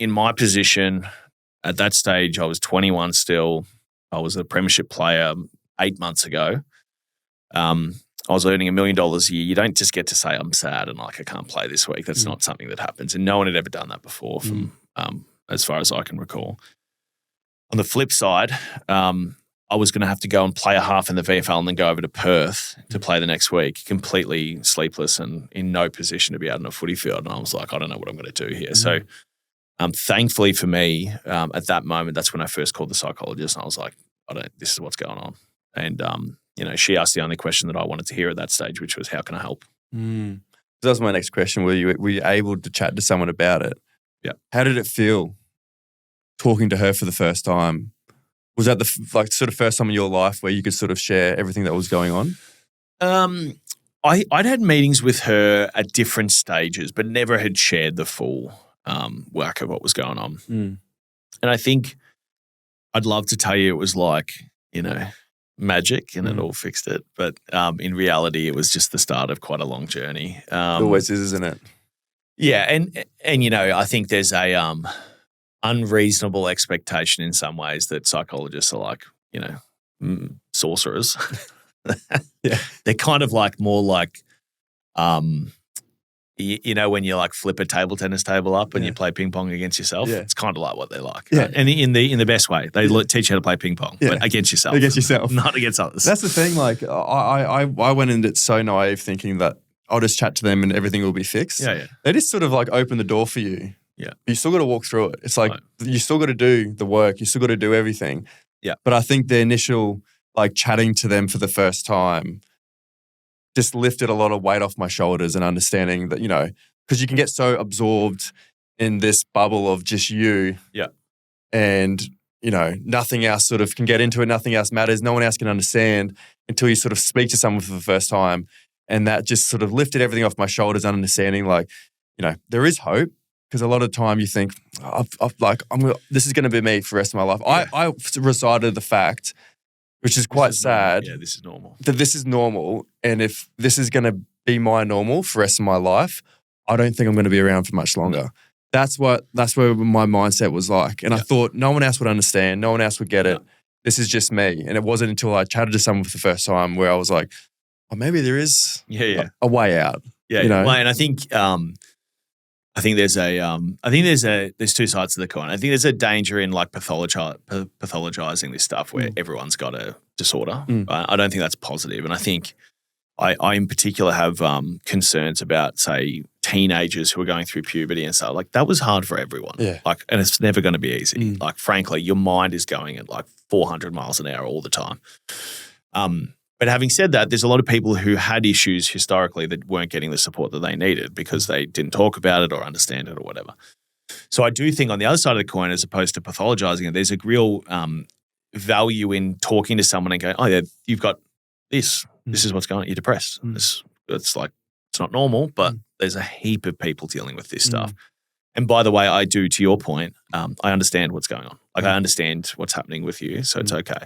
in my position at that stage, I was 21 still. I was a premiership player 8 months ago. I was earning $1 million a year. You don't just get to say, I'm sad and I can't play this week. That's not something that happens. And no one had ever done that before from as far as I can recall. On the flip side, I was going to have to go and play a half in the VFL and then go over to Perth to play the next week, completely sleepless and in no position to be out on a footy field. And I was like, I don't know what I'm going to do here. So thankfully for me, at that moment, that's when I first called the psychologist, and I was like, this is what's going on. And, she asked the only question that I wanted to hear at that stage, which was, how can I help? That was my next question. Were you able to chat to someone about it? Yeah. How did it feel talking to her for the first time? Was that the sort of first time in your life where you could sort of share everything that was going on? I'd had meetings with her at different stages, but never had shared the full work of what was going on. And I think I'd love to tell you it was magic and it all fixed it. But in reality, it was just the start of quite a long journey. It always is, isn't it? Yeah, and I think there's a unreasonable expectation in some ways that psychologists are like, sorcerers. Yeah. They're kind of like more like, when you like flip a table tennis table up and you play ping pong against yourself. Yeah. It's kind of like what they're like. Yeah. Right? And in the best way, they teach you how to play ping pong, but against yourself. Against yourself. Not against others. That's the thing. Like I went into it so naive thinking that I'll just chat to them and everything will be fixed. Yeah. They just sort of like open the door for you. Yeah. But you still got to walk through it. It's like you still got to do the work. You still got to do everything. Yeah. But I think the initial like chatting to them for the first time just lifted a lot of weight off my shoulders and understanding that, because you can get so absorbed in this bubble of just you. Yeah. And, nothing else sort of can get into it. Nothing else matters. No one else can understand until you sort of speak to someone for the first time. And that just sort of lifted everything off my shoulders, understanding like, there is hope. Because a lot of time you think, this is going to be me for the rest of my life. Yeah. I recited the fact, which is quite sad. Yeah, this is normal. That this is normal. And if this is going to be my normal for the rest of my life, I don't think I'm going to be around for much longer. That's where my mindset was like. And I thought no one else would understand. No one else would get it. This is just me. And it wasn't until I chatted to someone for the first time where I was like, oh, maybe there is a way out. Yeah. Well, and I think there's there's two sides to the coin. I think there's a danger in like pathologizing this stuff where everyone's got a disorder. Right? I don't think that's positive. And I think I in particular have concerns about, say, teenagers who are going through puberty and stuff. Like that was hard for everyone. Yeah. Like, and it's never going to be easy. Like, frankly, your mind is going at like 400 miles an hour all the time. But having said that, there's a lot of people who had issues historically that weren't getting the support that they needed because they didn't talk about it or understand it or whatever. So I do think on the other side of the coin, as opposed to pathologizing it, there's a real value in talking to someone and going, oh yeah, you've got this. This is what's going on. You're depressed. It's like, it's not normal, but there's a heap of people dealing with this stuff. And by the way, I do, to your point, I understand what's going on. Like I understand what's happening with you, so it's okay.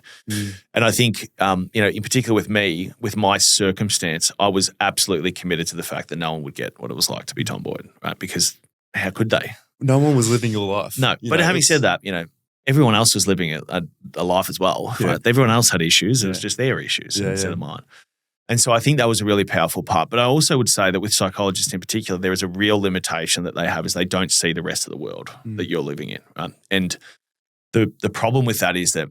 And I think, in particular with me, with my circumstance, I was absolutely committed to the fact that no one would get what it was like to be Tom Boyd, right? Because how could they? No one was living your life. No, but having said that, everyone else was living a life as well, right? Everyone else had issues. It was just their issues instead of mine. And so I think that was a really powerful part. But I also would say that with psychologists in particular, there is a real limitation that they have is they don't see the rest of the world that you're living in. Right? And the problem with that is that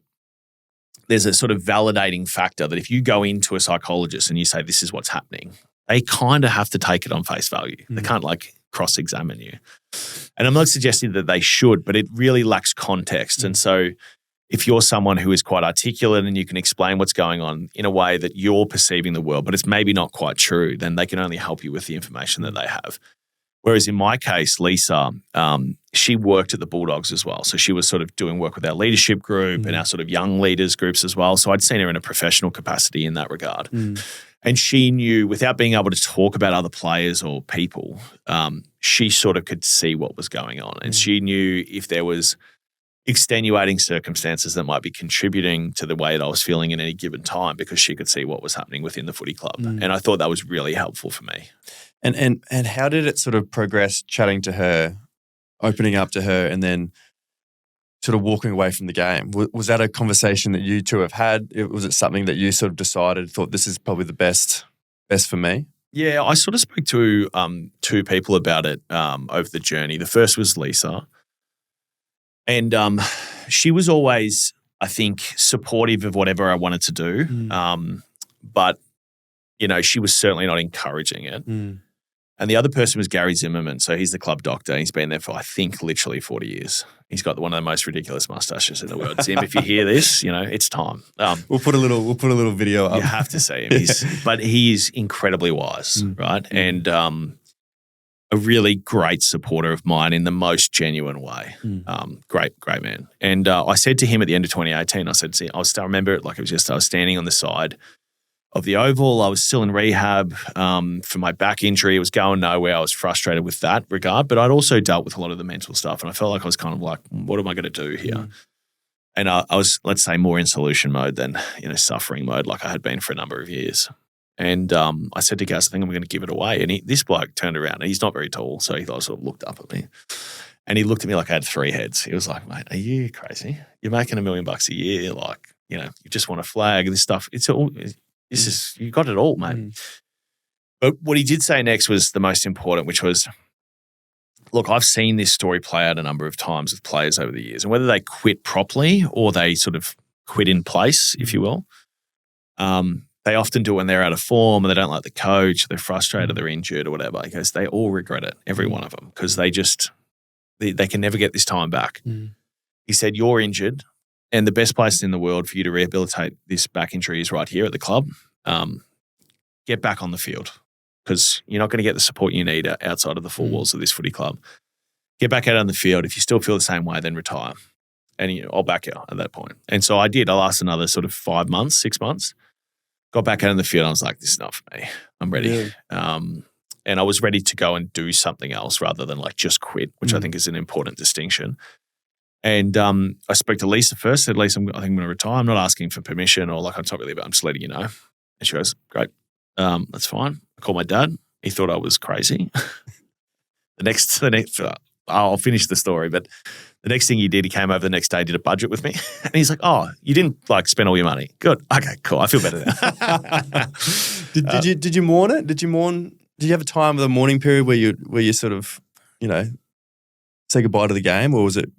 there's a sort of validating factor that if you go into a psychologist and you say, this is what's happening, they kind of have to take it on face value. They can't like cross-examine you. And I'm not suggesting that they should, but it really lacks context. And so if you're someone who is quite articulate and you can explain what's going on in a way that you're perceiving the world, but it's maybe not quite true, then they can only help you with the information that they have. Whereas in my case, Lisa, she worked at the Bulldogs as well. So she was sort of doing work with our leadership group and our sort of young leaders groups as well. So I'd seen her in a professional capacity in that regard. And she knew, without being able to talk about other players or people, she sort of could see what was going on. And she knew if there was extenuating circumstances that might be contributing to the way that I was feeling in any given time because she could see what was happening within the footy club. And I thought that was really helpful for me. And how did it sort of progress chatting to her, opening up to her, and then sort of walking away from the game? Was that a conversation that you two have had? Was it something that you sort of decided, thought this is probably the best for me? Yeah, I sort of spoke to two people about it over the journey. The first was Lisa. And she was always, I think, supportive of whatever I wanted to do. But, she was certainly not encouraging it. And the other person was Gary Zimmerman. So he's the club doctor. He's been there for, I think, literally 40 years. He's got one of the most ridiculous mustaches in the world. Zim, if you hear this, it's time. We'll put a little video up. You have to see him. But he is incredibly wise, right? And a really great supporter of mine in the most genuine way. Great man. And I said to him at the end of 2018, I said, see, I still remember it like it was just, I was standing on the side of the oval. I was still in rehab for my back injury. It was going nowhere. I was frustrated with that regard, but I'd also dealt with a lot of the mental stuff. And I felt like I was kind of like, what am I going to do here? And I was, let's say, more in solution mode than, suffering mode like I had been for a number of years. And I said to Gus, I think I'm going to give it away. And this bloke turned around, and he's not very tall, so he sort of looked up at me. And he looked at me like I had 3 heads. He was like, mate, are you crazy? You're making $1 million a year. Like, you just want a flag, this stuff. You got it all, mate. But what he did say next was the most important, which was, look, I've seen this story play out a number of times with players over the years, and whether they quit properly or they sort of quit in place, if you will, they often do it when they're out of form and they don't like the coach, they're frustrated, they're injured or whatever. He goes, they all regret it, every one of them, because they can never get this time back. He said, you're injured, and the best place in the world for you to rehabilitate this back injury is right here at the club. Get back on the field, because you're not going to get the support you need outside of the four walls of this footy club. Get back out on the field. If you still feel the same way, then retire. And I'll back you at that point. And so I did. I lasted another sort of 5 months, 6 months. Got back out on the field. I was like, this is not for me. I'm ready. Yeah. And I was ready to go and do something else rather than like just quit, which I think is an important distinction. And I spoke to Lisa first. Said, Lisa, I think I'm going to retire. I'm not asking for permission or like, it's not really about, I'm just letting you know. And she goes, great. That's fine. I called my dad. He thought I was crazy. The next, I'll finish the story, but the next thing he did, he came over the next day, did a budget with me. And he's like, oh, you didn't like spend all your money. Good. Okay, cool. I feel better now. Did you mourn it? Did you have a time of the mourning period where you sort of, say goodbye to the game, or was it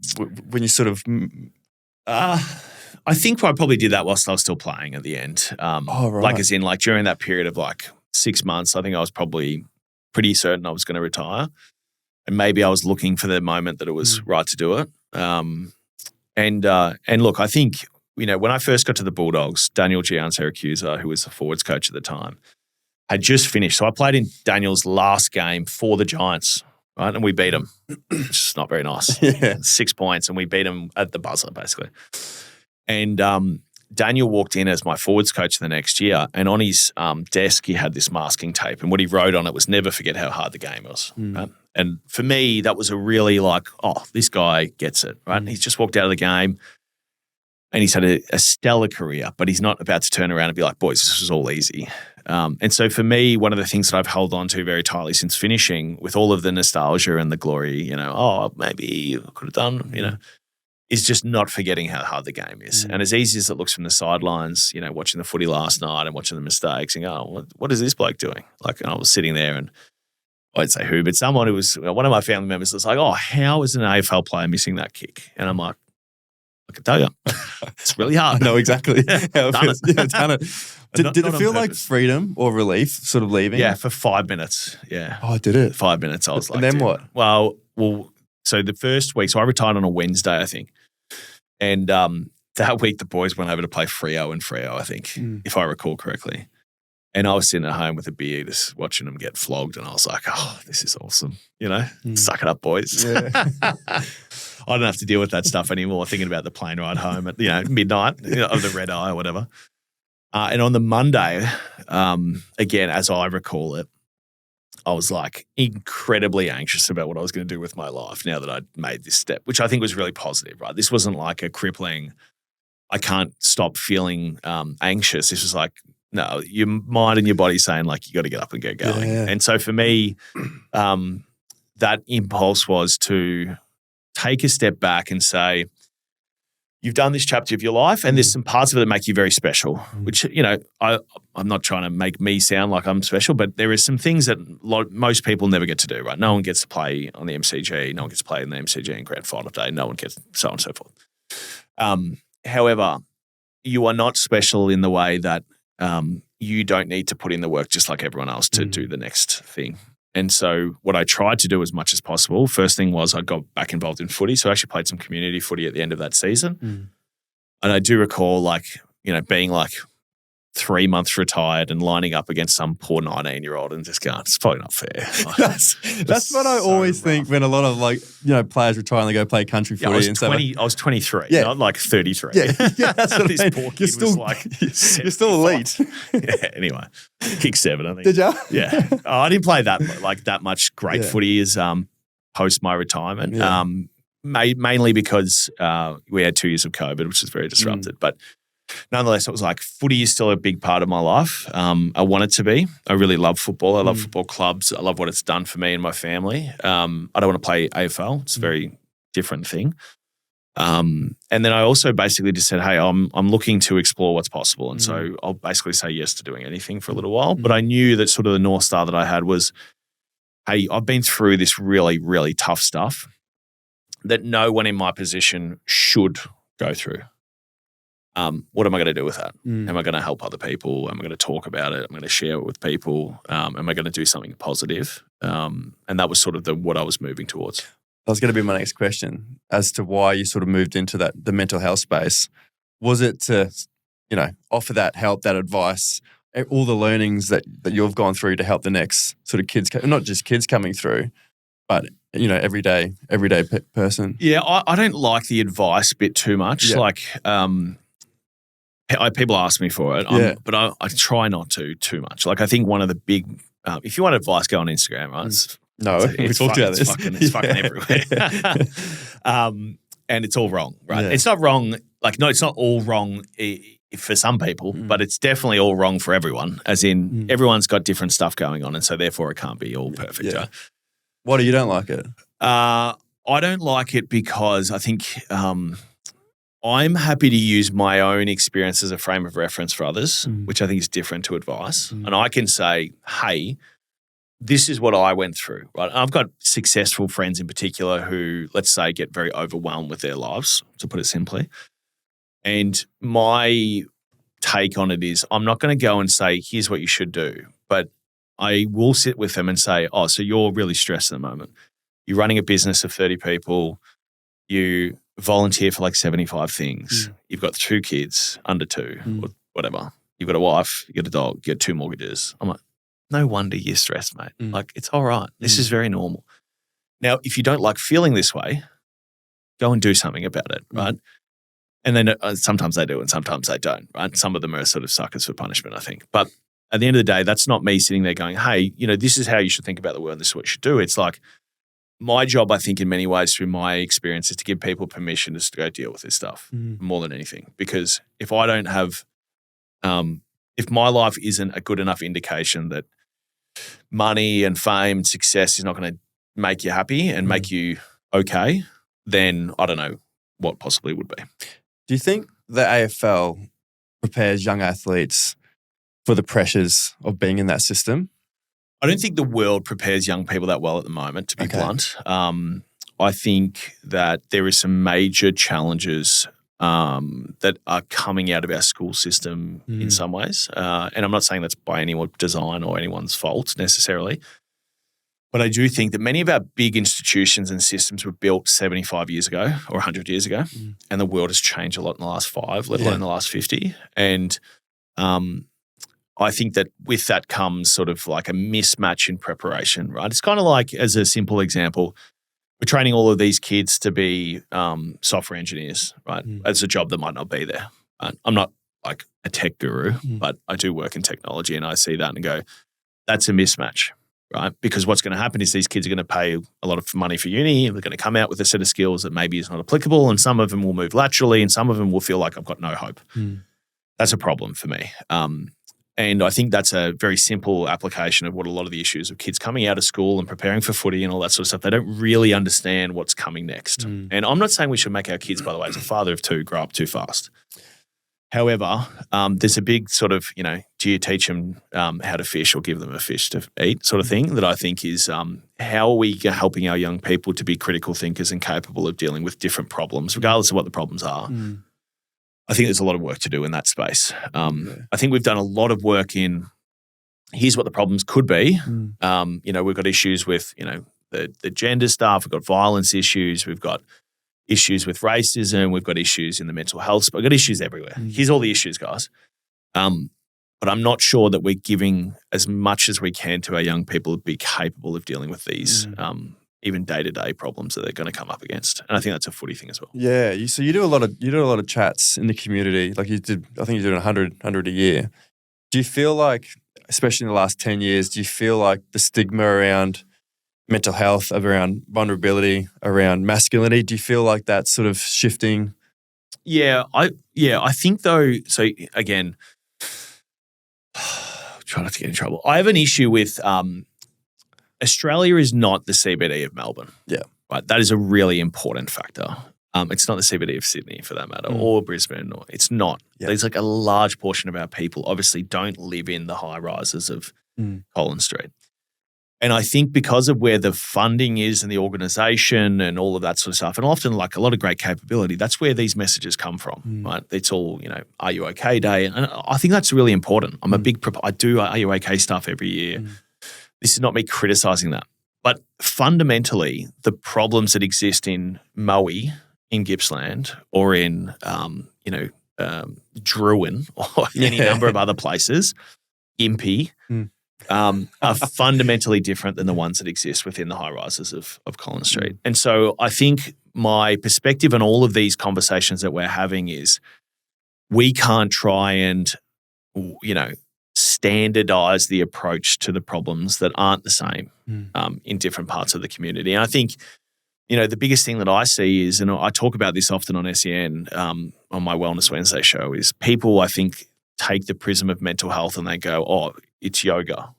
when you sort of? I think I probably did that whilst I was still playing at the end. Right. Like as in like during that period of like 6 months, I think I was probably pretty certain I was going to retire. And maybe I was looking for the moment that it was right to do it. And look, I think, when I first got to the Bulldogs, Daniel Giansiracusa, who was the forwards coach at the time, had just finished. So I played in Daniel's last game for the Giants, right? And we beat them, which is not very nice. 6 points, and we beat them at the buzzer, basically. And Daniel walked in as my forwards coach the next year, and on his desk he had this masking tape, and what he wrote on it was "Never forget how hard the game was." Right? And for me, that was a really like, oh, this guy gets it, right? He's just walked out of the game, and he's had a stellar career, but he's not about to turn around and be like, boys, this was all easy. And so for me, one of the things that I've held on to very tightly since finishing, with all of the nostalgia and the glory, maybe I could have done, is just not forgetting how hard the game is. And as easy as it looks from the sidelines, watching the footy last night and watching the mistakes and what is this bloke doing? Like, and I was sitting there, and I won't say who, but someone who was one of my family members was like, oh, how is an AFL player missing that kick? And I'm like, I can tell you, it's really hard. I know exactly how it feels. Done it. Did it feel like freedom or relief sort of leaving? Yeah, for 5 minutes. Yeah. Oh, did it? 5 minutes. I was like, and then what? Well, so the first week, so I retired on a Wednesday, I think. And that week, the boys went over to play Freo and Freo, I think, if I recall correctly. And I was sitting at home with a beer, just watching them get flogged. And I was like, oh, this is awesome. Suck it up, boys. Yeah. I don't have to deal with that stuff anymore, thinking about the plane ride home at, midnight of the red eye or whatever. And on the Monday, again, as I recall it, I was like incredibly anxious about what I was going to do with my life now that I'd made this step, which I think was really positive, right? This wasn't like a crippling, I can't stop feeling anxious. This was like, no, your mind and your body saying like, you got to get up and get going. Yeah. And so for me, that impulse was to take a step back and say, you've done this chapter of your life, and there's some parts of it that make you very special, which, I'm not trying to make me sound like I'm special, but there are some things that most people never get to do, right? No one gets to play on the MCG. No one gets to play in the MCG in grand final day. No one gets so on and so forth. However, you are not special in the way that you don't need to put in the work just like everyone else to do the next thing. And so what I tried to do as much as possible, first thing was I got back involved in footy. So I actually played some community footy at the end of that season. And I do recall being like 3 months retired and lining up against some poor 19-year-old and just going, it's probably not fair. Like, that's what I always think when a lot of players retire and they go play country footy. I was 23, not like 33. Yeah, that's what this poor kid was like you're still elite. Yeah, anyway, kick 7, I think. Did you? Yeah. I didn't play that much great footy as post my retirement. Yeah. Mainly because we had 2 years of COVID, which was very disrupted. But nonetheless, it was like footy is still a big part of my life. I want it to be. I really love football. I love football clubs. I love what it's done for me and my family. I don't want to play AFL. It's a very different thing. And then I also basically just said, hey, I'm looking to explore what's possible. And so I'll basically say yes to doing anything for a little while. But I knew that sort of the North Star that I had was, hey, I've been through this really, really tough stuff that no one in my position should go through. What am I going to do with that? Am I going to help other people? Am I going to talk about it? Am I going to share it with people? Am I going to do something positive? And that was sort of what I was moving towards. That was going to be my next question as to why you sort of moved into the mental health space. Was it to, offer that help, that advice, all the learnings that you've gone through to help the next sort of kids, not just kids coming through, but everyday person? Yeah, I don't like the advice bit too much. Yeah. Like, people ask me for it, but I try not to too much. Like, I think one of the big, if you want advice, go on Instagram, right? We talked about this. It's fucking everywhere. And it's all wrong, right? Yeah. It's not wrong. Like, no, it's not all wrong for some people, but it's definitely all wrong for everyone, as in everyone's got different stuff going on, and so therefore it can't be all perfect. Yeah. Why do you don't like it? I don't like it because I think I'm happy to use my own experience as a frame of reference for others, which I think is different to advice. And I can say, hey, this is what I went through, right? I've got successful friends in particular who, let's say, get very overwhelmed with their lives, to put it simply. And my take on it is I'm not going to go and say, here's what you should do, but I will sit with them and say, oh, so you're really stressed at the moment. You're running a business of 30 people. You volunteer for like 75 things. You've got 2 kids, under 2 or whatever. You've got a wife, you got a dog, you got 2 mortgages. I'm like, no wonder you're stressed, mate. Like, it's all right. This is very normal. Now, if you don't like feeling this way, go and do something about it, right? And then sometimes they do and sometimes they don't, right? Some of them are sort of suckers for punishment, I think. But at the end of the day, that's not me sitting there going, hey, this is how you should think about the world and this is what you should do. It's like my job, I think, in many ways through my experience is to give people permission just to go deal with this stuff more than anything. Because if I don't have, if my life isn't a good enough indication that money and fame and success is not going to make you happy and make you okay, then I don't know what possibly would be. Do you think the AFL prepares young athletes for the pressures of being in that system? I don't think the world prepares young people that well at the moment, to be blunt. I think that there is some major challenges that are coming out of our school system in some ways. And I'm not saying that's by anyone's design or anyone's fault necessarily. But I do think that many of our big institutions and systems were built 75 years ago or 100 years ago, and the world has changed a lot in the last 5, let alone the last 50. And I think that with that comes sort of like a mismatch in preparation, right? It's kind of like, as a simple example, we're training all of these kids to be software engineers, right? It's a job that might not be there. I'm not like a tech guru, but I do work in technology, and I see that and go, that's a mismatch, right? Because what's going to happen is these kids are going to pay a lot of money for uni, and they're going to come out with a set of skills that maybe is not applicable, and some of them will move laterally, and some of them will feel like I've got no hope. That's a problem for me. And I think that's a very simple application of what a lot of the issues of kids coming out of school and preparing for footy and all that sort of stuff. They don't really understand what's coming next. And I'm not saying we should make our kids, by the way, as a father of 2, grow up too fast. However, there's a big sort of, do you teach them how to fish or give them a fish to eat sort of thing that I think is how are we helping our young people to be critical thinkers and capable of dealing with different problems, regardless of what the problems are. I think there's a lot of work to do in that space. I think we've done a lot of work in here's what the problems could be. We've got issues with, the gender stuff. We've got violence issues. We've got issues with racism. We've got issues in the mental health. We've got issues everywhere. Here's all the issues, guys. But I'm not sure that we're giving as much as we can to our young people to be capable of dealing with these even day-to-day problems that they're going to come up against. And I think that's a footy thing as well. Yeah. So you do a lot of chats in the community. Like I think you did 100 a year. Do you feel like, especially in the last 10 years, do you feel like the stigma around mental health, around vulnerability, around masculinity, do you feel like that's sort of shifting I think though. So again, try not to get in trouble. I have an issue with Australia is not the CBD of Melbourne. Yeah. Right. That is a really important factor. It's not the CBD of Sydney for that matter, or Brisbane. It's not. Yeah. There's like a large portion of our people obviously don't live in the high rises of Collins Street. And I think because of where the funding is and the organisation and all of that sort of stuff, and often like a lot of great capability, that's where these messages come from, right? It's all, Are You Okay Day? And I think that's really important. I'm a big I do Are You Okay stuff every year. This is not me criticising that. But fundamentally, the problems that exist in Moe, in Gippsland, or in, Druin, or any number of other places, Impey, are fundamentally different than the ones that exist within the high rises of Collins Street. And so I think my perspective on all of these conversations that we're having is we can't try and, standardize the approach to the problems that aren't the same in different parts of the community. And I think, the biggest thing that I see is, and I talk about this often on SEN on my Wellness Wednesday show, is people, I think, take the prism of mental health and they go, oh, it's yoga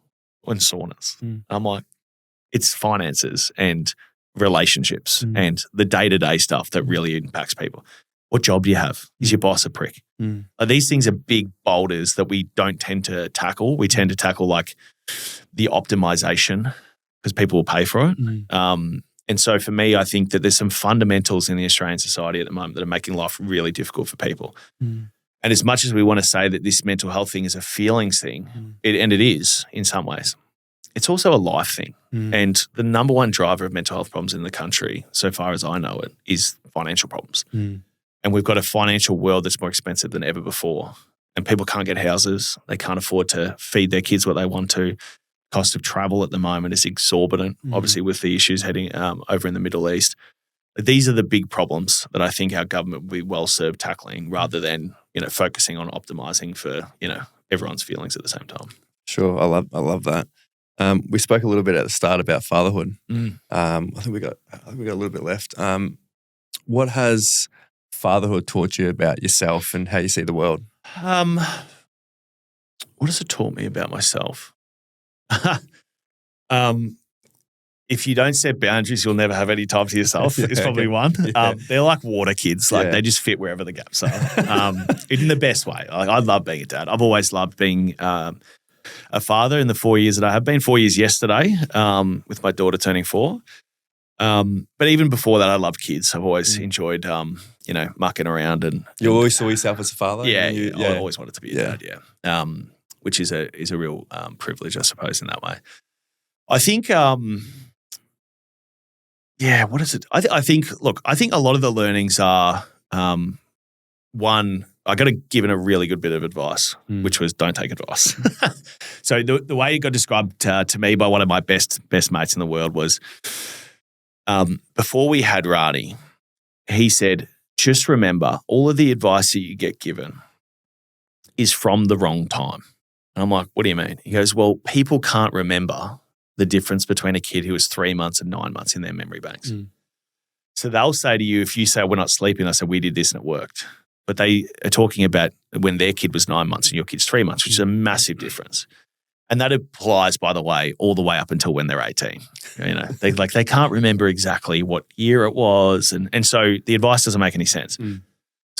and saunas. And I'm like, it's finances and relationships and the day-to-day stuff that really impacts people. What job do you have? Is your boss a prick? These things are big boulders that we don't tend to tackle. We tend to tackle like the optimization because people will pay for it. And so for me, I think that there's some fundamentals in the Australian society at the moment that are making life really difficult for people. And as much as we want to say that this mental health thing is a feelings thing, and it is in some ways, it's also a life thing. And the number one driver of mental health problems in the country, so far as I know it, is financial problems. And we've got a financial world that's more expensive than ever before. And people can't get houses. They can't afford to feed their kids what they want to. Cost of travel at the moment is exorbitant, obviously with the issues heading over in the Middle East. These are the big problems that I think our government would be well served tackling rather than, focusing on optimizing for, everyone's feelings at the same time. Sure. I love that. We spoke a little bit at the start about fatherhood. I think we got a little bit left. What has fatherhood taught you about yourself and how you see the world? What has it taught me about myself? If you don't set boundaries, you'll never have any time to yourself. Is probably one. They're like water kids. Like they just fit wherever the gaps are. In the best way. Like, I love being a dad. I've always loved being a father in the 4 years that I have been. 4 years yesterday, with my daughter turning 4. But even before that, I loved kids. I've always enjoyed, mucking around. And you always saw yourself as a father? I always wanted to be a dad. Which is a real privilege, I suppose, in that way. I think, what is it? I think a lot of the learnings are, one, I got given a really good bit of advice, which was don't take advice. So the way it got described to me by one of my best mates in the world was, before we had Rani, he said, just remember, all of the advice that you get given is from the wrong time. And I'm like, what do you mean? He goes, well, people can't remember the difference between a kid who was 3 months and 9 months in their memory banks. So they'll say to you, if you say we're not sleeping, they say we did this and it worked. But they are talking about when their kid was 9 months and your kid's 3 months, which is a massive difference. And that applies, by the way, all the way up until when they're 18. They can't remember exactly what year it was. And so the advice doesn't make any sense.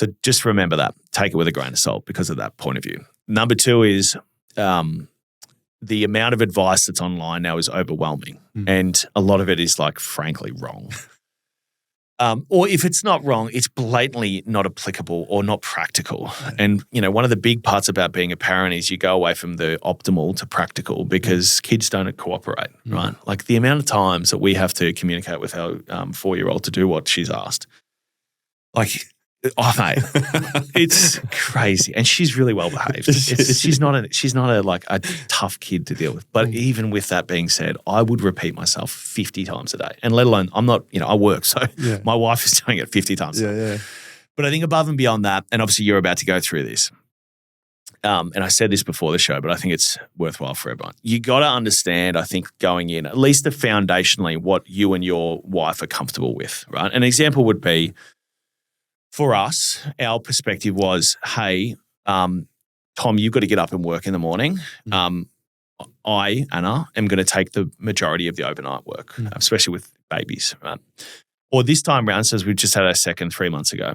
So just remember that. Take it with a grain of salt because of that point of view. Number 2 is the amount of advice that's online now is overwhelming. And a lot of it is frankly wrong. Or if it's not wrong, it's blatantly not applicable or not practical. And, one of the big parts about being a parent is you go away from the optimal to practical because kids don't cooperate, right? Like the amount of times that we have to communicate with our 4-year-old to do what she's asked. Oh, mate, it's crazy. And she's really well behaved. She's not a tough kid to deal with. But even with that being said, I would repeat myself 50 times a day. And let alone, I'm not, I work. So my wife is doing it 50 times a day. But I think above and beyond that, and obviously you're about to go through this. And I said this before the show, but I think it's worthwhile for everyone. You got to understand, I think, going in, at least foundationally, what you and your wife are comfortable with, right? An example would be, for us, our perspective was, hey, Tom, you've got to get up and work in the morning. I, Anna, am going to take the majority of the overnight work, especially with babies. Right? Or this time around, since we've just had our second 3 months ago,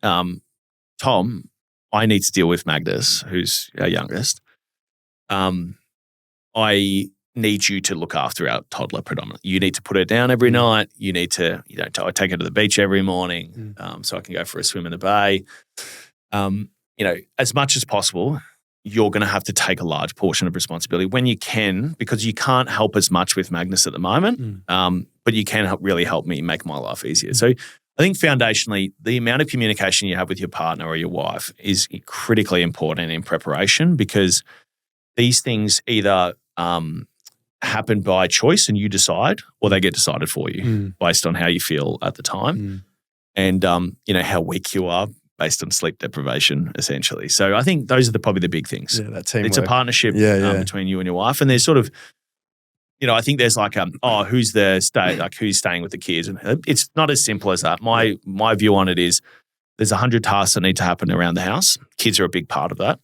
Tom, I need to deal with Magnus, who's our youngest. I need you to look after our toddler predominantly. You need to put her down every night. You need to, I take her to the beach every morning so I can go for a swim in the bay. As much as possible, you're going to have to take a large portion of responsibility when you can, because you can't help as much with Magnus at the moment, but you can really help me make my life easier. So I think foundationally, the amount of communication you have with your partner or your wife is critically important in preparation, because these things either happen by choice and you decide, or they get decided for you based on how you feel at the time and, how weak you are based on sleep deprivation, essentially. So I think those are probably the big things. Yeah, that teamwork. It's a partnership between you and your wife, and there's sort of, I think there's like, who's staying with the kids, and it's not as simple as that. My view on it is there's 100 tasks that need to happen around the house. Kids are a big part of that.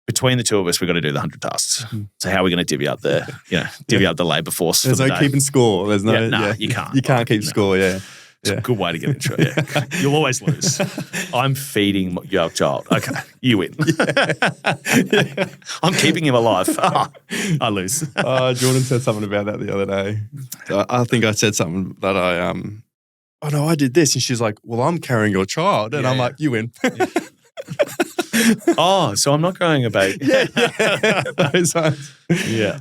Between the two of us, we've got to do the 100 tasks. So how are we going to divvy up the labour force? There's no keeping score. There's no. You can't. You can't keep score. Yeah. It's a good way to get into it. Yeah. You'll always lose. I'm feeding your child. Okay, you win. I'm keeping him alive. I lose. Jordan said something about that the other day. I think I said something that I did this. And she's like, well, I'm carrying your child. And I'm like, you win. So I'm not growing a baby. Those ones. Yeah.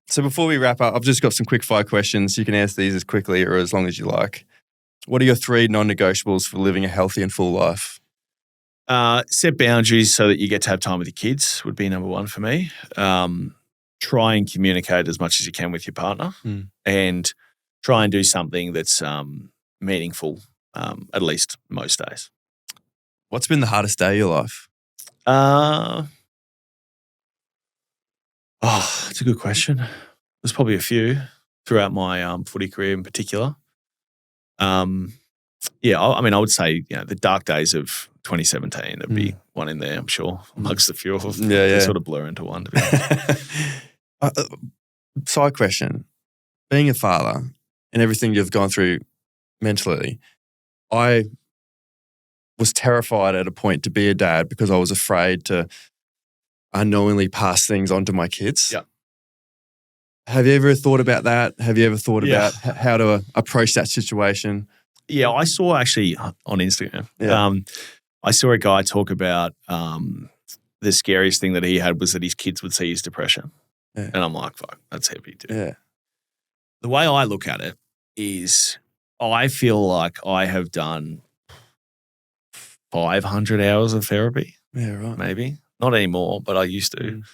So before we wrap up, I've just got some quick fire questions. You can answer these as quickly or as long as you like. What are your 3 non-negotiables for living a healthy and full life? Set boundaries so that you get to have time with your kids would be number 1 for me. Try and communicate as much as you can with your partner and try and do something that's meaningful at least most days. What's been the hardest day of your life? That's a good question. There's probably a few throughout my footy career in particular. I would say, the dark days of 2017 would be one in there, I'm sure, amongst a few of them. They sort of blur into one. To be Side question. Being a father and everything you've gone through mentally, I was terrified at a point to be a dad because I was afraid to unknowingly pass things on to my kids. Yeah. Have you ever thought about that? Have you ever thought about how to approach that situation? Yeah, I saw actually on Instagram, I saw a guy talk about the scariest thing that he had was that his kids would see his depression. Yeah. And I'm like, fuck, that's heavy, dude. Yeah. The way I look at it is I feel like I have done 500 hours of therapy. Yeah, right. Maybe. Not anymore, but I used to.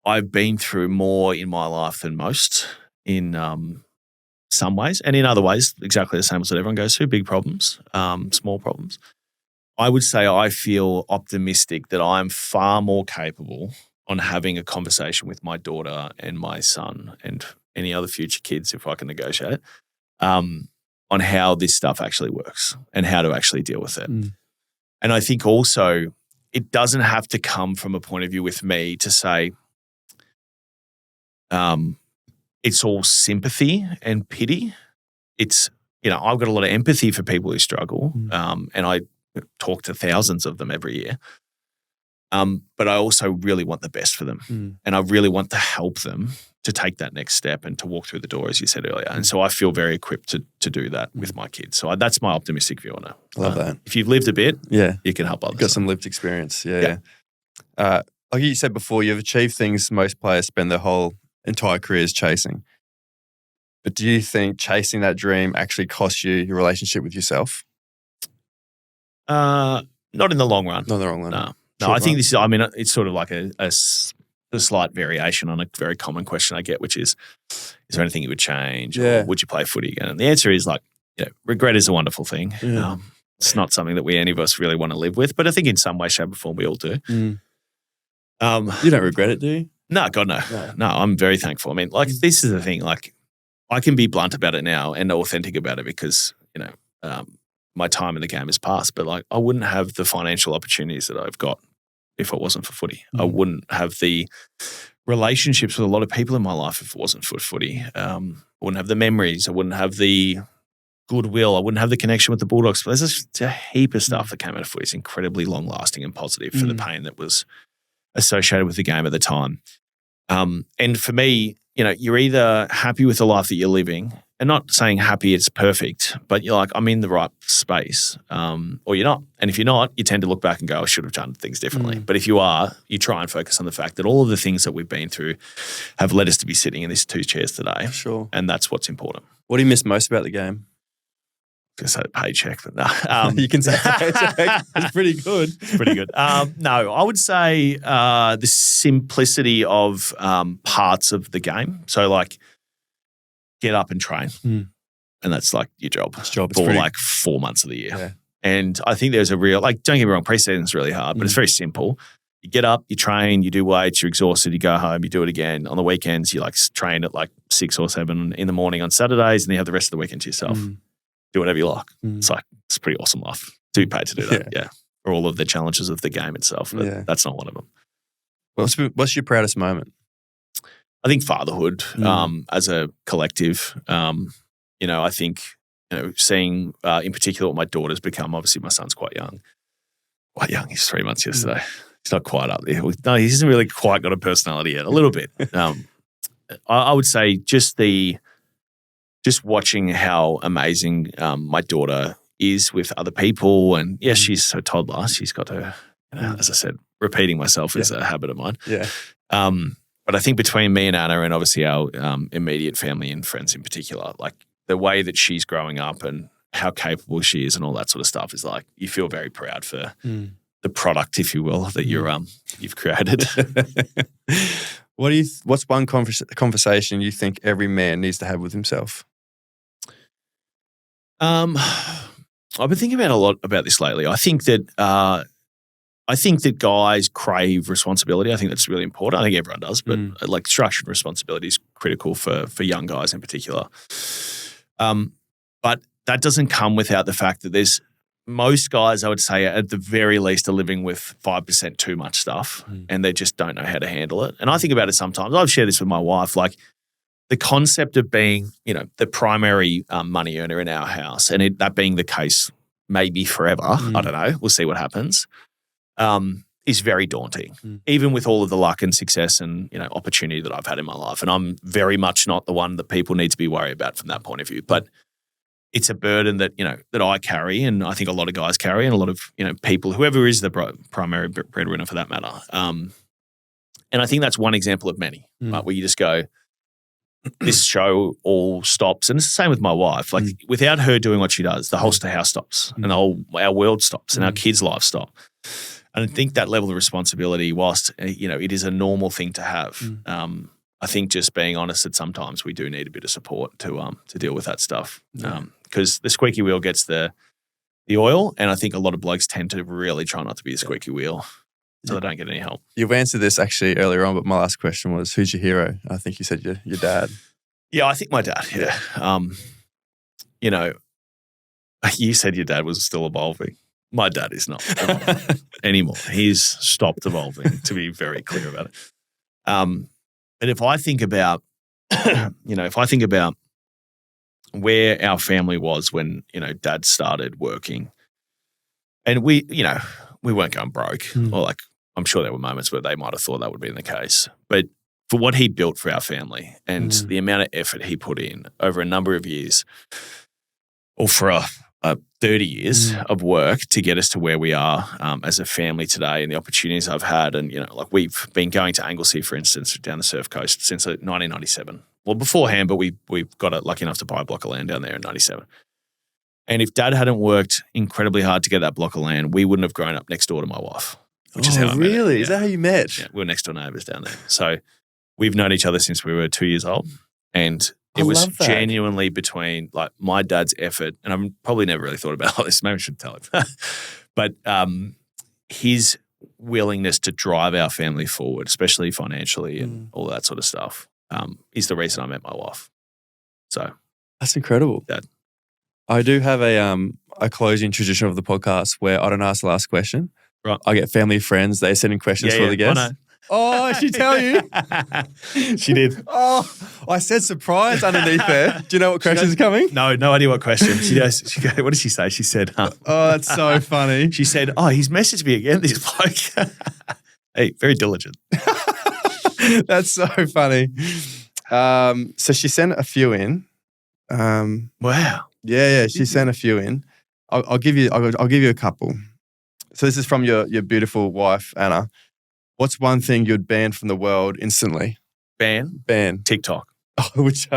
I've been through more in my life than most in some ways, and in other ways, exactly the same as what everyone goes through, big problems, small problems. I would say I feel optimistic that I'm far more capable on having a conversation with my daughter and my son and any other future kids, if I can negotiate, on how this stuff actually works and how to actually deal with it. And I think also it doesn't have to come from a point of view with me to say, it's all sympathy and pity. It's, I've got a lot of empathy for people who struggle, and I talk to thousands of them every year. But I also really want the best for them, and I really want to help them to take that next step and to walk through the door, as you said earlier. And so I feel very equipped to do that with my kids. So that's my optimistic view on it. Love that. If you've lived a bit, you can help others. Got some lived experience. Yeah. Like you said before, you've achieved things most players spend their whole entire careers chasing. But do you think chasing that dream actually costs you your relationship with yourself? Not in the long run. Not in the long run. No, I think this is, it's sort of like a slight variation on a very common question I get, which is there anything you would change? Or would you play footy again? And the answer is regret is a wonderful thing. Yeah. It's not something that any of us really want to live with, but I think in some way, shape or form, we all do. You don't regret it, do you? No, God, no. No, I'm very thankful. This is the thing, I can be blunt about it now and authentic about it because, my time in the game has passed, but like I wouldn't have the financial opportunities that I've got if it wasn't for footy. I wouldn't have the relationships with a lot of people in my life if it wasn't for footy. I wouldn't have the memories. I wouldn't have the goodwill. I wouldn't have the connection with the Bulldogs. But there's just a heap of stuff that came out of footy. It's incredibly long-lasting and positive for the pain that was associated with the game at the time. And for me, you know, you're either happy with the life that you're living, and not saying happy it's perfect, but you're like, I'm in the right space, or you're not. And if you're not, you tend to look back and go, I should have done things differently. But if you are, you try and focus on the fact that all of the things that we've been through have led us to be sitting in these 2 chairs today. Sure. And that's what's important. What do you miss most about the game? I was going to say the paycheck, but no. You can say paycheck. It's pretty good. It's pretty good. No, I would say the simplicity of parts of the game. So like, get up and train. And that's like your job for like 4 months of the year. Yeah. And I think there's a real, like, don't get me wrong, pre-season's really hard, but it's very simple. You get up, you train, you do weights, you're exhausted, you go home, you do it again. On the weekends, you like train at like 6 or 7 in the morning on Saturdays, and then you have the rest of the weekend to yourself. Do whatever you like. It's like, it's a pretty awesome life. To be paid to do that, yeah. For all of the challenges of the game itself, but that's not one of them. What's your proudest moment? I think fatherhood as a collective. You know, I think, you know, seeing in particular what my daughter's become. Obviously, my son's quite young. Quite young. He's 3 months yesterday. He's not quite up there. No, he hasn't really quite got a personality yet. A little bit. I would say just watching how amazing my daughter is with other people. And yes, she's a toddler. She's got to, you know, as I said, repeating myself is a habit of mine. Yeah. But I think between me and Anna, and obviously our immediate family and friends in particular, like the way that she's growing up and how capable she is and all that sort of stuff is like, you feel very proud for the product, if you will, that you've created. What's one conversation you think every man needs to have with himself? I've been thinking about a lot about this lately. I think that guys crave responsibility. I think that's really important. I think everyone does, but like structured responsibility is critical for young guys in particular. But that doesn't come without the fact that there's most guys, I would say, at the very least, are living with 5% too much stuff and they just don't know how to handle it. And I think about it sometimes. I've shared this with my wife, like the concept of being, you know, the primary money earner in our house, and that being the case maybe forever, I don't know, we'll see what happens, is very daunting, even with all of the luck and success and, you know, opportunity that I've had in my life. And I'm very much not the one that people need to be worried about from that point of view. But it's a burden that, you know, that I carry, and I think a lot of guys carry, and a lot of, you know, people, whoever is the primary breadwinner for that matter. And I think that's one example of many, right, where you just go, this show all stops. And it's the same with my wife. Like without her doing what she does, the whole house stops and our world stops and our kids' lives stop. And I think that level of responsibility, whilst, you know, it is a normal thing to have, I think just being honest that sometimes we do need a bit of support to deal with that stuff. Because the squeaky wheel gets the oil, and I think a lot of blokes tend to really try not to be the squeaky wheel, so they don't get any help. You've answered this actually earlier on, but my last question was, who's your hero? I think you said your dad. Yeah, I think my dad, you know, you said your dad was still evolving. My dad is not anymore. He's stopped evolving, to be very clear about it. But if I think about, where our family was when, you know, Dad started working, and we weren't going broke, or like, I'm sure there were moments where they might have thought that would be the case, but for what he built for our family and the amount of effort he put in over a number of years, or for 30 years of work to get us to where we are as a family today, and the opportunities I've had. And, you know, like we've been going to Anglesey, for instance, down the Surf Coast since 1997. Well, beforehand, but we've got lucky enough to buy a block of land down there in 97. And if Dad hadn't worked incredibly hard to get that block of land, we wouldn't have grown up next door to my wife. Which is how I met her. Is that how you met? Yeah, we were next door neighbours down there. So we've known each other since we were 2 years old. And it was genuinely between like my dad's effort, and I've probably never really thought about this. Maybe I should tell him. But his willingness to drive our family forward, especially financially and all that sort of stuff, is the reason I met my wife. So that's incredible. Dad. I do have a a closing tradition of the podcast where I don't ask the last question. Right. I get family, friends. They send in questions for the guests. I know. Oh, she tell you? She did. Oh, I said surprise underneath there. Do you know what questions are coming? No idea what question. She goes, what did she say? She said, Oh, that's so funny. She said, he's messaged me again, this bloke. Hey, very diligent. That's so funny. So she sent a few in. Wow. Yeah. She sent a few in. I'll give you a couple. So this is from your beautiful wife, Anna. What's one thing you'd ban from the world instantly? Ban? TikTok. Which?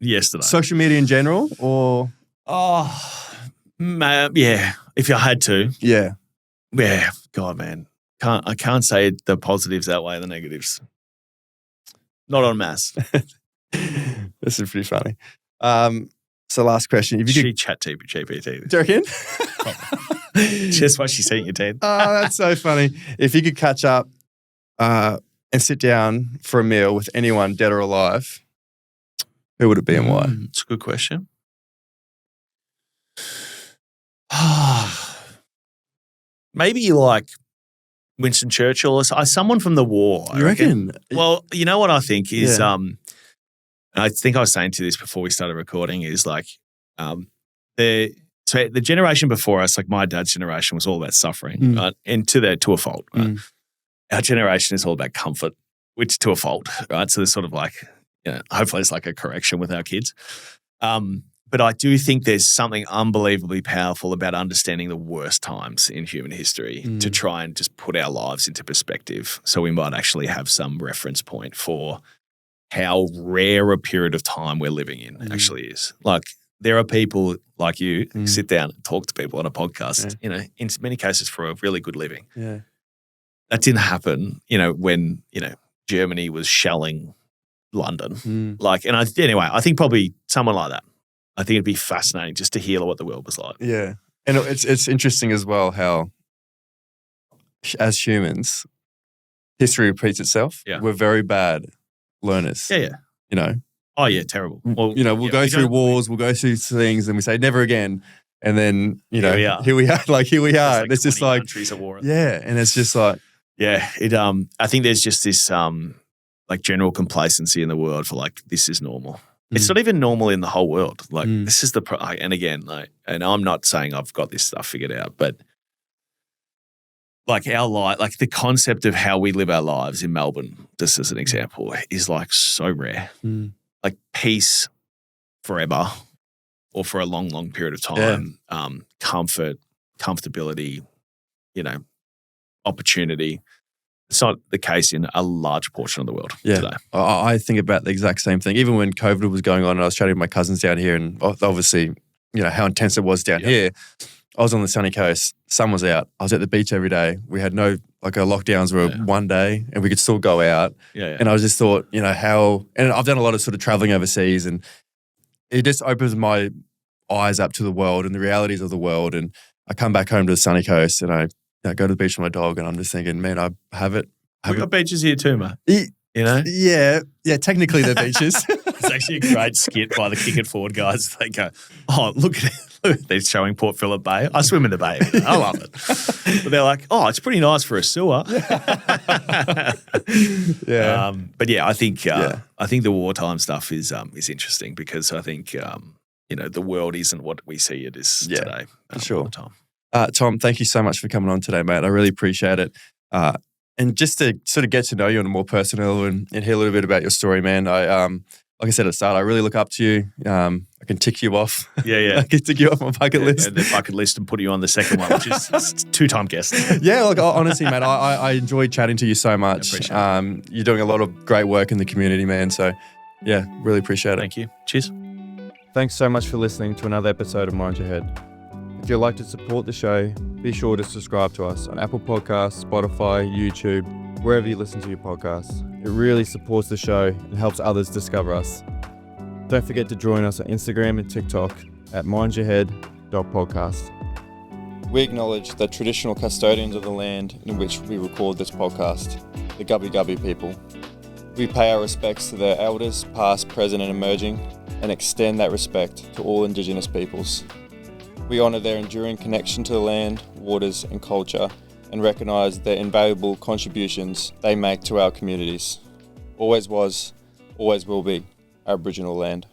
Yesterday. Social media in general, or? Yeah. If I had to. Yeah. Yeah. God, man. I can't say the positives outweigh the negatives. Not en masse. This is pretty funny. So last question. If you could chat GPT. Do you reckon? Just what she sent your teeth. Oh, that's so funny. If you could catch up and sit down for a meal with anyone, dead or alive, who would it be and why? It's a good question. Maybe like Winston Churchill or someone from the war. I reckon. Well, you know what I think is, I think I was saying to this before we started recording, is like the generation before us, like my dad's generation, was all about suffering, right? And to a fault, right? Our generation is all about comfort, which to a fault, right? So there's sort of like, hopefully it's like a correction with our kids. But I do think there's something unbelievably powerful about understanding the worst times in human history to try and just put our lives into perspective, so we might actually have some reference point for how rare a period of time we're living in actually is. Like, there are people like you who sit down and talk to people on a podcast, in many cases for a really good living. Yeah. That didn't happen, when, Germany was shelling London. I think probably someone like that. I think it'd be fascinating just to hear what the world was like. Yeah. And it's interesting as well how, as humans, history repeats itself. Yeah. We're very bad learners. Yeah. Oh, yeah, terrible. Well, we'll go through wars, we'll go through things, and we say never again. And then, here we are. And it's just like, countries at war. Yeah. And it's just like, yeah, I think there's just this like general complacency in the world for like, this is normal. It's not even normal in the whole world. Like this is and again, like, and I'm not saying I've got this stuff figured out, but like our life, like the concept of how we live our lives in Melbourne, just as an example, is like so rare. Like peace forever or for a long, long period of time, comfort, comfortability, opportunity. It's not the case in a large portion of the world today. I think about the exact same thing. Even when COVID was going on and I was chatting with my cousins down here, and obviously, how intense it was down here. I was on the sunny coast. Sun was out. I was at the beach every day. We had no, like our lockdowns were one day and we could still go out. And I just thought, how, and I've done a lot of sort of traveling overseas, and it just opens my eyes up to the world and the realities of the world. And I come back home to the sunny coast and I go to the beach with my dog, and I'm just thinking, man, I have it. We've got beaches here too, mate. Yeah, technically they're beaches. It's actually a great skit by the Kick It Forward guys. They go, look at it. They're showing Port Phillip Bay. I swim in the bay. I love it. But they're like, it's pretty nice for a sewer. But yeah, I think the wartime stuff is interesting, because I think the world isn't what we see it is today. For sure. All the time. Tom, thank you so much for coming on today, mate. I really appreciate it. And just to sort of get to know you on a more personal level and hear a little bit about your story, man, like I said at the start, I really look up to you. I can tick you off. Yeah. I can tick you off my bucket list. And the bucket list, and put you on the second one, which is two-time guest. Yeah, look, honestly, mate, I enjoyed chatting to you so much. You're doing a lot of great work in the community, man. So, yeah, really appreciate it. Thank you. Cheers. Thanks so much for listening to another episode of Mind Your Head. If you'd like to support the show, be sure to subscribe to us on Apple Podcasts, Spotify, YouTube, wherever you listen to your podcasts. It really supports the show and helps others discover us. Don't forget to join us on Instagram and TikTok at mindyourhead.podcast. We acknowledge the traditional custodians of the land in which we record this podcast, the Gubbi Gubbi people. We pay our respects to their elders, past, present and emerging, and extend that respect to all Indigenous peoples. We honour their enduring connection to the land, waters and culture, and recognise their invaluable contributions they make to our communities. Always was, always will be Aboriginal land.